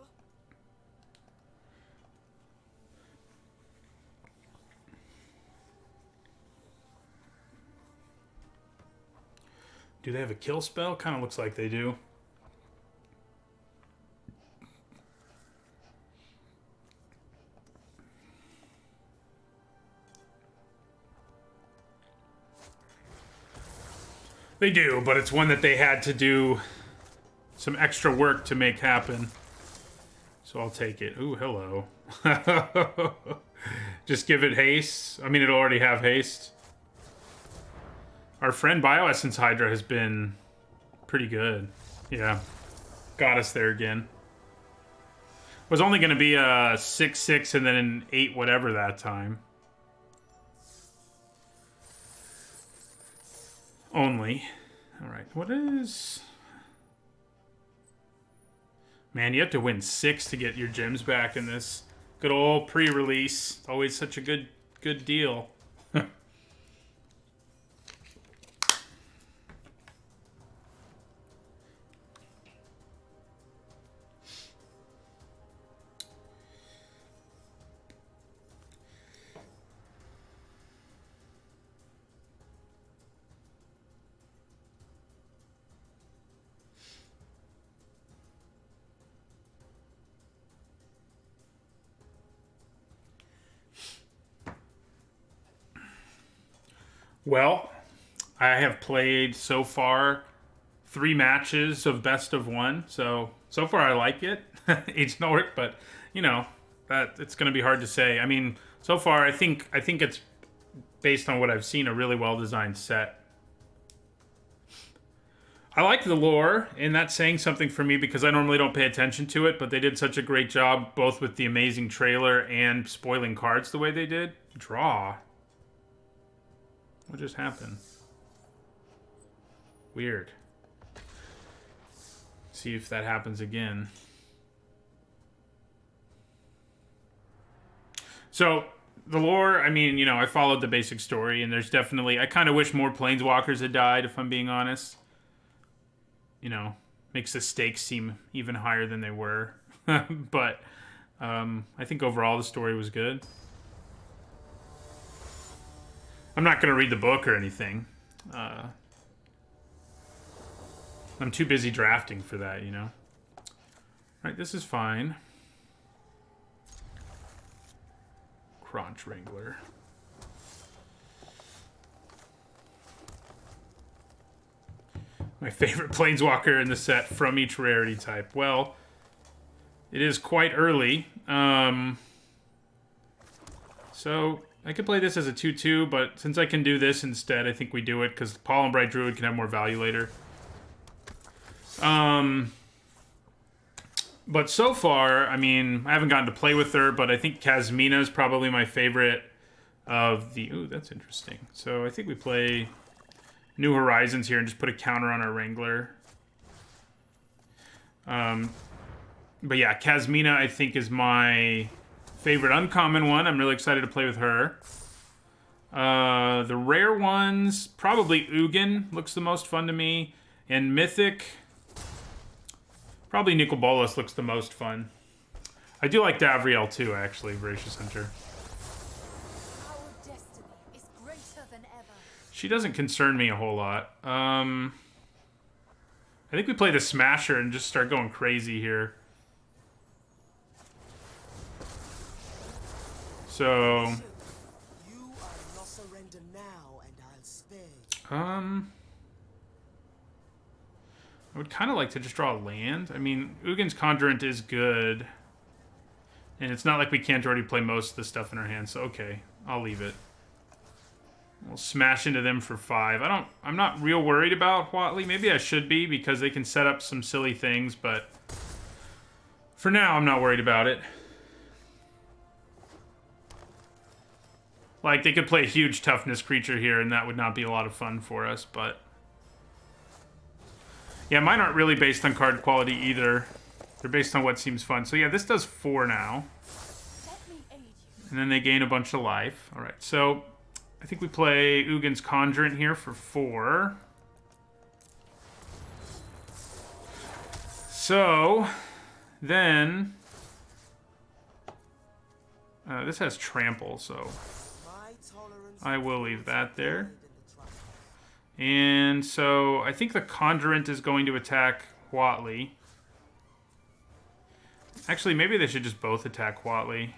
Do they have a kill spell? Kind of looks like they do. They do, but it's one that they had to do some extra work to make happen. So I'll take it. Ooh, hello. Just give it haste. I mean, it'll already have haste. Our friend Bioessence Hydra has been pretty good. Yeah. Got us there again. Was only going to be a 6/6 and then an 8 whatever that time. Only. Alright, what is... Man, you have to win 6 to get your gems back in this good old pre-release. Always such a good deal. Well, I have played so far 3 matches of best of 1, so far I like it. Each North, but you know that it's going to be hard to say. I mean, so far I think it's based on what I've seen a really well designed set. I like the lore, and that's saying something for me because I normally don't pay attention to it, but they did such a great job both with the amazing trailer and spoiling cards the way they did. Draw. What just happened? Weird. See if that happens again. So, the lore, I mean, you know, I followed the basic story, and there's definitely... I kind of wish more Planeswalkers had died, if I'm being honest. You know, makes the stakes seem even higher than they were. But, I think overall the story was good. I'm not going to read the book or anything. I'm too busy drafting for that, you know. Alright, this is fine. Crunch Wrangler. My favorite Planeswalker in the set from each rarity type. Well, it is quite early. So... I could play this as a 2/2, but since I can do this instead, I think we do it, because Paul and Bright Druid can have more value later. But so far, I mean, I haven't gotten to play with her, but I think Kasmina is probably my favorite of the... Ooh, that's interesting. So I think we play New Horizons here and just put a counter on our Wrangler. But yeah, Kasmina, I think, is my... favorite uncommon one. I'm really excited to play with her. The rare ones, probably Ugin looks the most fun to me. And Mythic, probably Nicol Bolas looks the most fun. I do like Davriel too, actually, Voracious Hunter. Our destiny is greater than ever. She doesn't concern me a whole lot. I think we play the Smasher and just start going crazy here. So, You are not surrender now, and I'll spare you. I would kind of like to just draw a land. I mean, Ugin's Conjurant is good. And it's not like we can't already play most of the stuff in our hand, so okay, I'll leave it. We'll smash into them for 5. I'm not real worried about Huatli. Maybe I should be because they can set up some silly things, but for now I'm not worried about it. Like, they could play a huge toughness creature here and that would not be a lot of fun for us, but yeah, mine aren't really based on card quality either. They're based on what seems fun. So yeah, this does 4 now. And then they gain a bunch of life. All right, so I think we play Ugin's Conjurant here for 4. So then this has Trample, so I will leave that there. And so I think the Conjurant is going to attack Huatli. Actually, maybe they should just both attack Huatli.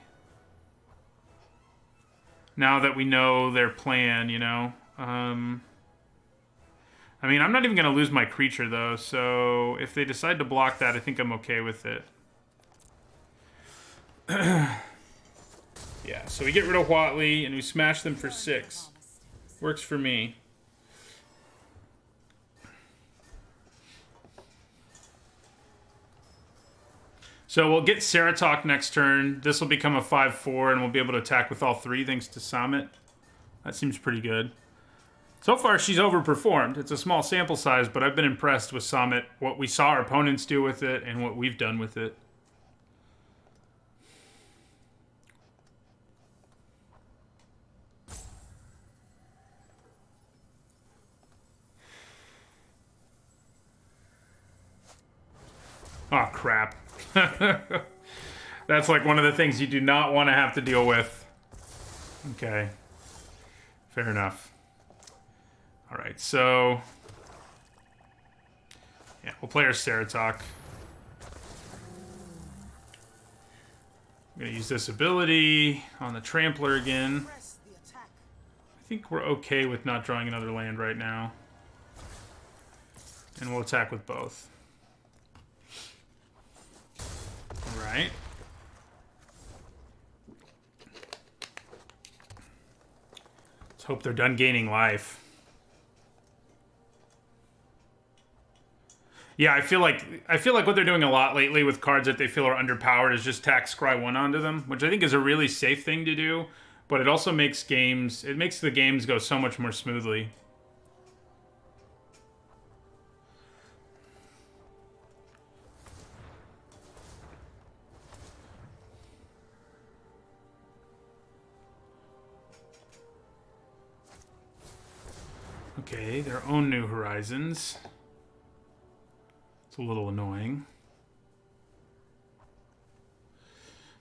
Now that we know their plan, you know. I mean, I'm not even going to lose my creature, though. So if they decide to block that, I think I'm okay with it. Yeah, so we get rid of Huatli, and we smash them for 6. Works for me. So we'll get Seratok next turn. This will become a 5/4, and we'll be able to attack with all 3 thanks to Summit. That seems pretty good. So far, she's overperformed. It's a small sample size, but I've been impressed with Summit, what we saw our opponents do with it, and what we've done with it. Oh, crap. That's like one of the things you do not want to have to deal with. Okay. Fair enough. All right, so yeah, we'll play our Seratok. I'm going to use this ability on the Trampler again. I think we're okay with not drawing another land right now. And we'll attack with both. Alright. Let's hope they're done gaining life. Yeah, I feel like what they're doing a lot lately with cards that they feel are underpowered is just tack Scry 1 onto them, which I think is a really safe thing to do, but it also makes the games go so much more smoothly. Okay, their own New Horizons. It's a little annoying.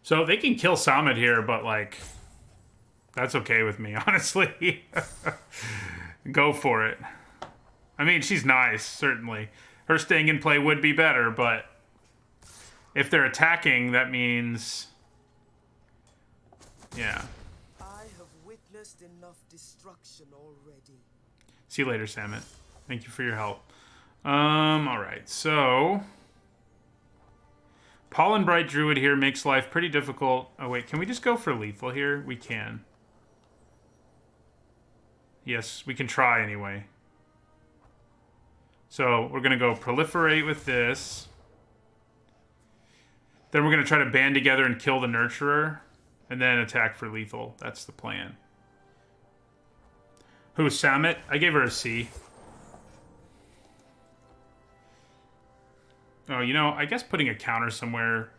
So they can kill Summit here, but like, that's okay with me, honestly. Go for it. I mean, she's nice, certainly. Her staying in play would be better, but if they're attacking, that means, yeah. I have witnessed enough destruction already. See you later, Samet. Thank you for your help. Alright, so Pollen Bright Druid here makes life pretty difficult. Oh wait, can we just go for lethal here? We can. Yes, we can try anyway. So we're gonna go Proliferate with this. Then we're gonna try to band together and kill the Nurturer, and then attack for lethal. That's the plan. Who, Samet? I gave her a C. Oh, you know, I guess putting a counter somewhere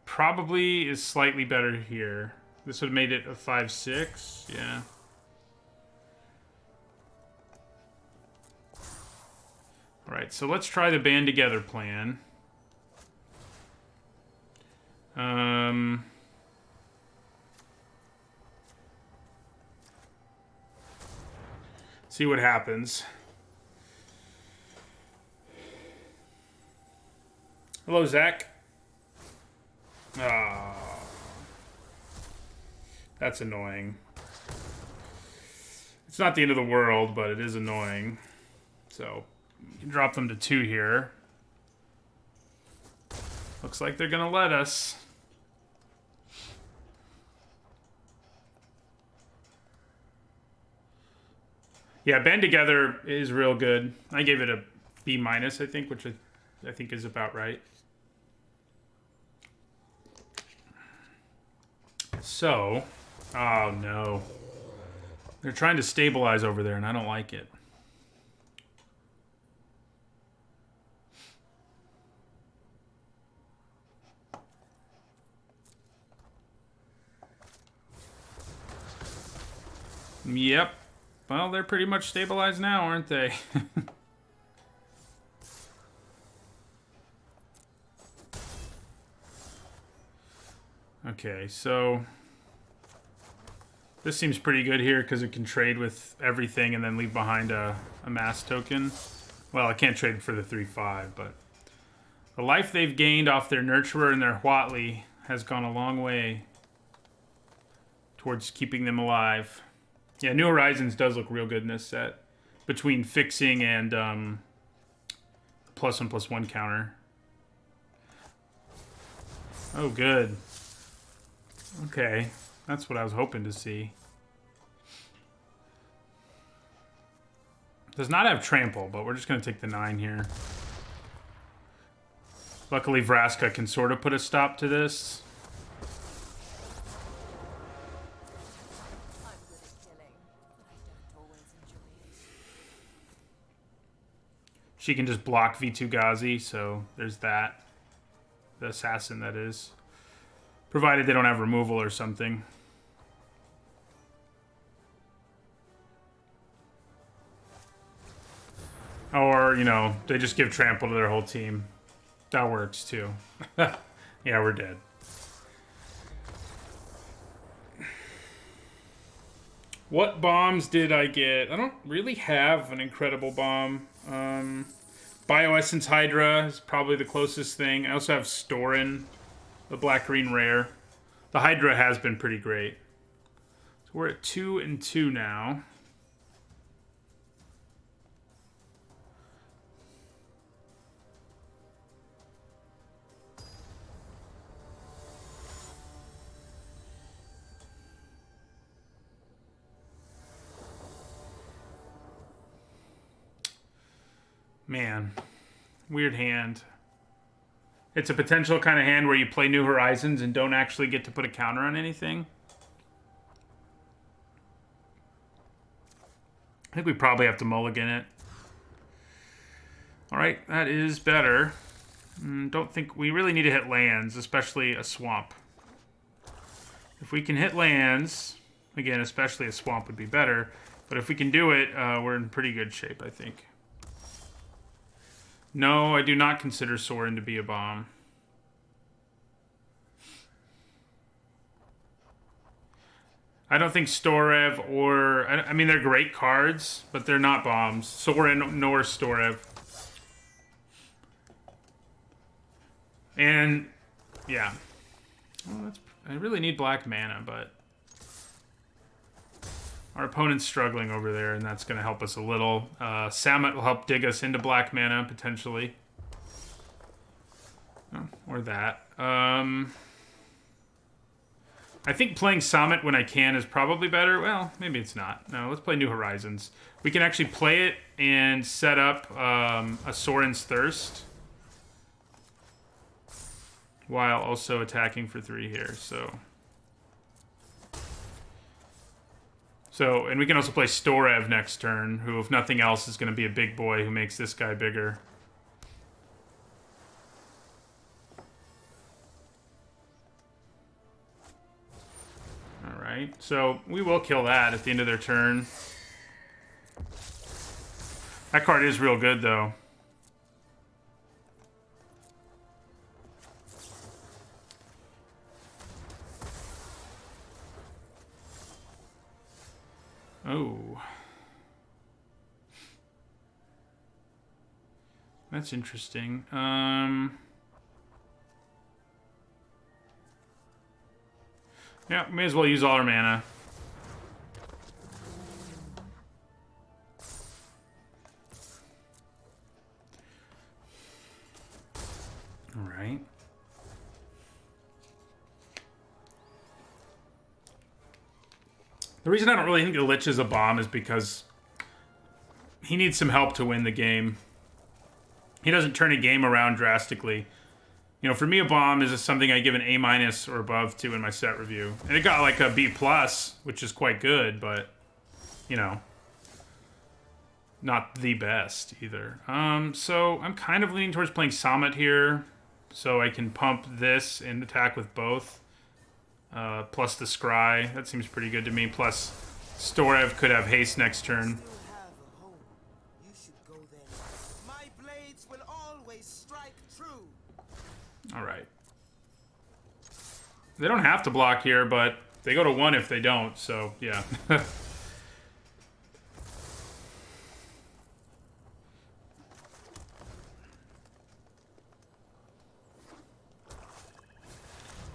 probably is slightly better here. This would have made it a 5/6. Yeah. Alright, so let's try the band together plan. See what happens. Hello, Zach. Ah, that's annoying. It's not the end of the world, but it is annoying. So, you can drop them to 2 here. Looks like they're gonna let us. Yeah, Band Together is real good. I gave it a B minus, I think, which I think is about right. So, oh no. They're trying to stabilize over there, and I don't like it. Yep. Well, they're pretty much stabilized now, aren't they? Okay, so this seems pretty good here because it can trade with everything and then leave behind a mass token. Well, I can't trade for the 3/5, but the life they've gained off their Nurturer and their Huatli has gone a long way towards keeping them alive. Yeah, New Horizons does look real good in this set. Between fixing and +1/+1 counter. Oh, good. Okay, that's what I was hoping to see. Does not have trample, but we're just going to take the 9 here. Luckily, Vraska can sort of put a stop to this. I'm good at killing, but I don't always enjoy it. She can just block V2 Ghazi, so there's that. The assassin, that is. Provided they don't have removal or something. Or, you know, they just give trample to their whole team. That works, too. Yeah, we're dead. What bombs did I get? I don't really have an incredible bomb. Bioessence Hydra is probably the closest thing. I also have Storin, the black-green rare. The Hydra has been pretty great. So we're at 2 and 2 now. Man, weird hand. It's a potential kind of hand where you play New Horizons and don't actually get to put a counter on anything. I think we probably have to mulligan it. All right, that is better. Don't think we really need to hit lands, especially a swamp. If we can hit lands, again, especially a swamp would be better. But if we can do it, we're in pretty good shape, I think. No, I do not consider Sorin to be a bomb. I don't think Storev or... I mean, they're great cards, but they're not bombs. Sorin nor Storev. And, yeah. Well, I really need black mana, but... Our opponent's struggling over there, and that's going to help us a little. Samet will help dig us into black mana, potentially. Oh, or that. I think playing Samet when I can is probably better. Well, maybe it's not. No, let's play New Horizons. We can actually play it and set up a Sorin's Thirst. While also attacking for 3 here, So, and we can also play Storev next turn, who, if nothing else, is going to be a big boy who makes this guy bigger. Alright, so we will kill that at the end of their turn. That card is real good, though. Oh. That's interesting. Yeah, may as well use all our mana. All right. The reason I don't really think the Lich is a bomb is because he needs some help to win the game. He doesn't turn a game around drastically. You know, for me, a bomb is something I give an A- or above to in my set review. And it got like a B+, which is quite good, but, you know, not the best either. So I'm kind of leaning towards playing Summit here, so I can pump this and attack with both. Plus the Scry. That seems pretty good to me. Plus, Storev could have haste next turn. Still have a home. You should go there. My blades will always strike true. Alright. They don't have to block here, but they go to 1 if they don't, so yeah.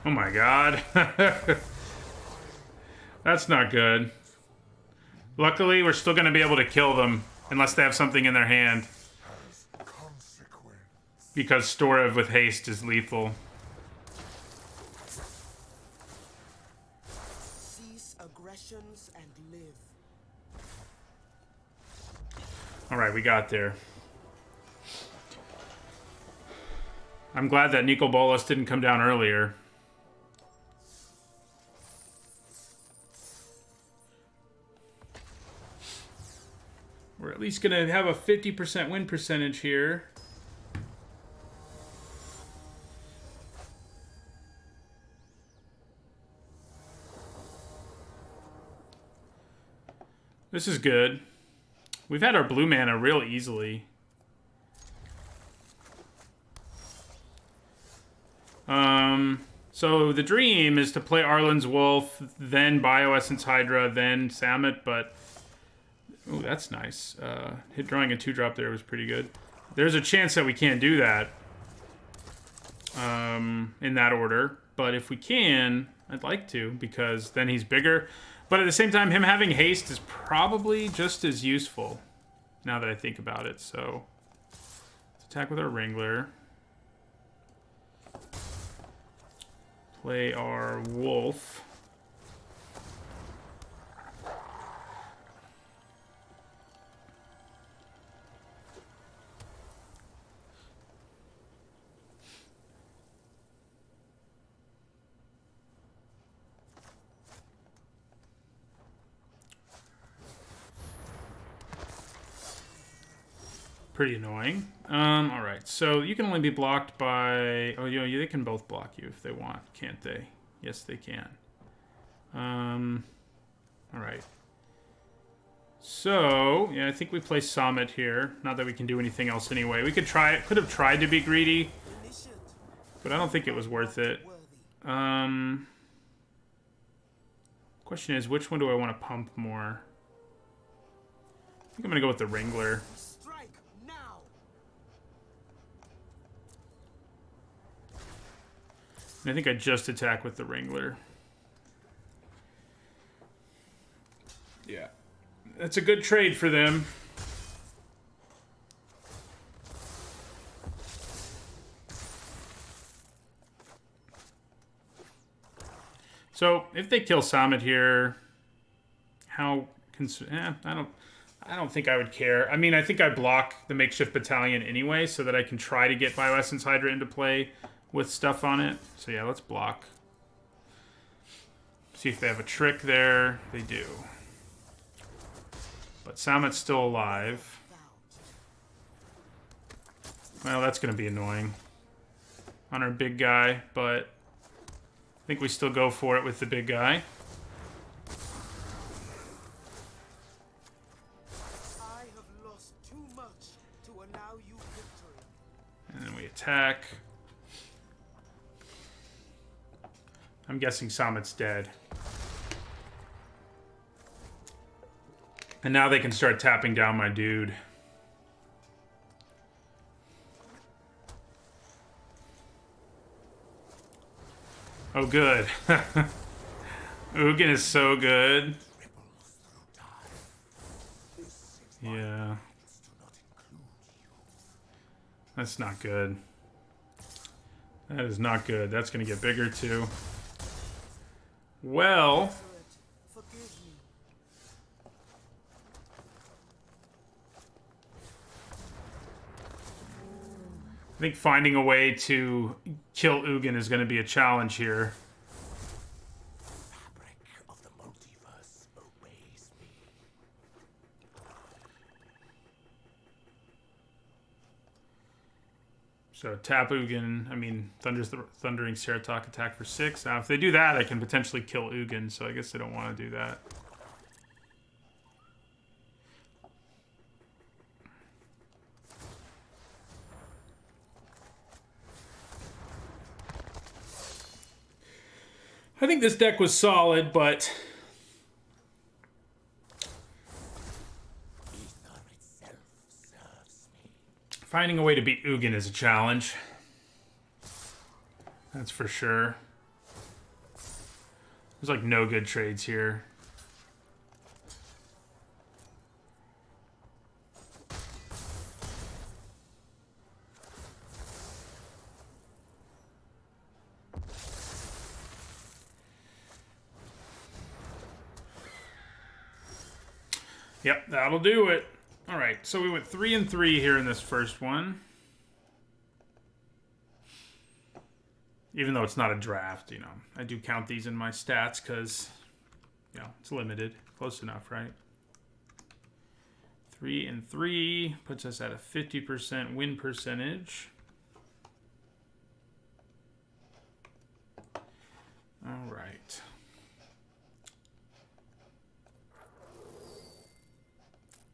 Oh my god. That's not good. Luckily, we're still going to be able to kill them unless they have something in their hand. Because Storev with haste is lethal. Cease aggressions and live. Alright, we got there. I'm glad that Nico Bolas didn't come down earlier. We're at least going to have a 50% win percentage here. This is good. We've had our blue mana real easily. So the dream is to play Arlen's Wolf, then Bioessence Hydra, then Samet, but... Oh, that's nice. Hit drawing a 2-drop there was pretty good. There's a chance that we can't do that in that order, but if we can, I'd like to, because then he's bigger. But at the same time, him having haste is probably just as useful, now that I think about it. So, let's attack with our Wrangler. Play our Wolf. Pretty annoying. Alright, so you can only be blocked by... Oh, you know, they can both block you if they want, can't they? Yes, they can. Alright. So, yeah, I think we play Summit here. Not that we can do anything else anyway. We could try it. Could have tried to be greedy, but I don't think it was worth it. Question is, which one do I want to pump more? I think I'm going to go with the Wrangler. I think I just attack with the Wrangler. Yeah. That's a good trade for them. So, if they kill Summit here, how... I don't think I would care. I mean, I think I block the Makeshift Battalion anyway, so that I can try to get Bioessence Hydra into play with stuff on it. So yeah, let's block. See if they have a trick there. They do. But Sammet's still alive. Well, that's going to be annoying on our big guy, but I think we still go for it with the big guy. I have lost too much to allow you victory. And then we attack. I'm guessing Sammet's dead. And now they can start tapping down my dude. Oh, good. Ugin is so good. Yeah. That's not good. That is not good. That's going to get bigger, too. Well... Forgive me. think finding a way to kill Ugin is going to be a challenge here. Fabric of the multiverse obeys me. So tap Ugin, I mean, Thundering Ceratok attack for 6. Now, if they do that, I can potentially kill Ugin, so I guess they don't want to do that. I think this deck was solid, but Ether itself serves me. finding a way to beat Ugin is a challenge. That's for sure. There's like no good trades here. Yep, that'll do it. All right, so we went 3 and 3 here in this first one. Even though it's not a draft, you know, I do count these in my stats because, you know, it's limited. Close enough, right? 3 and 3 puts us at a 50% win percentage.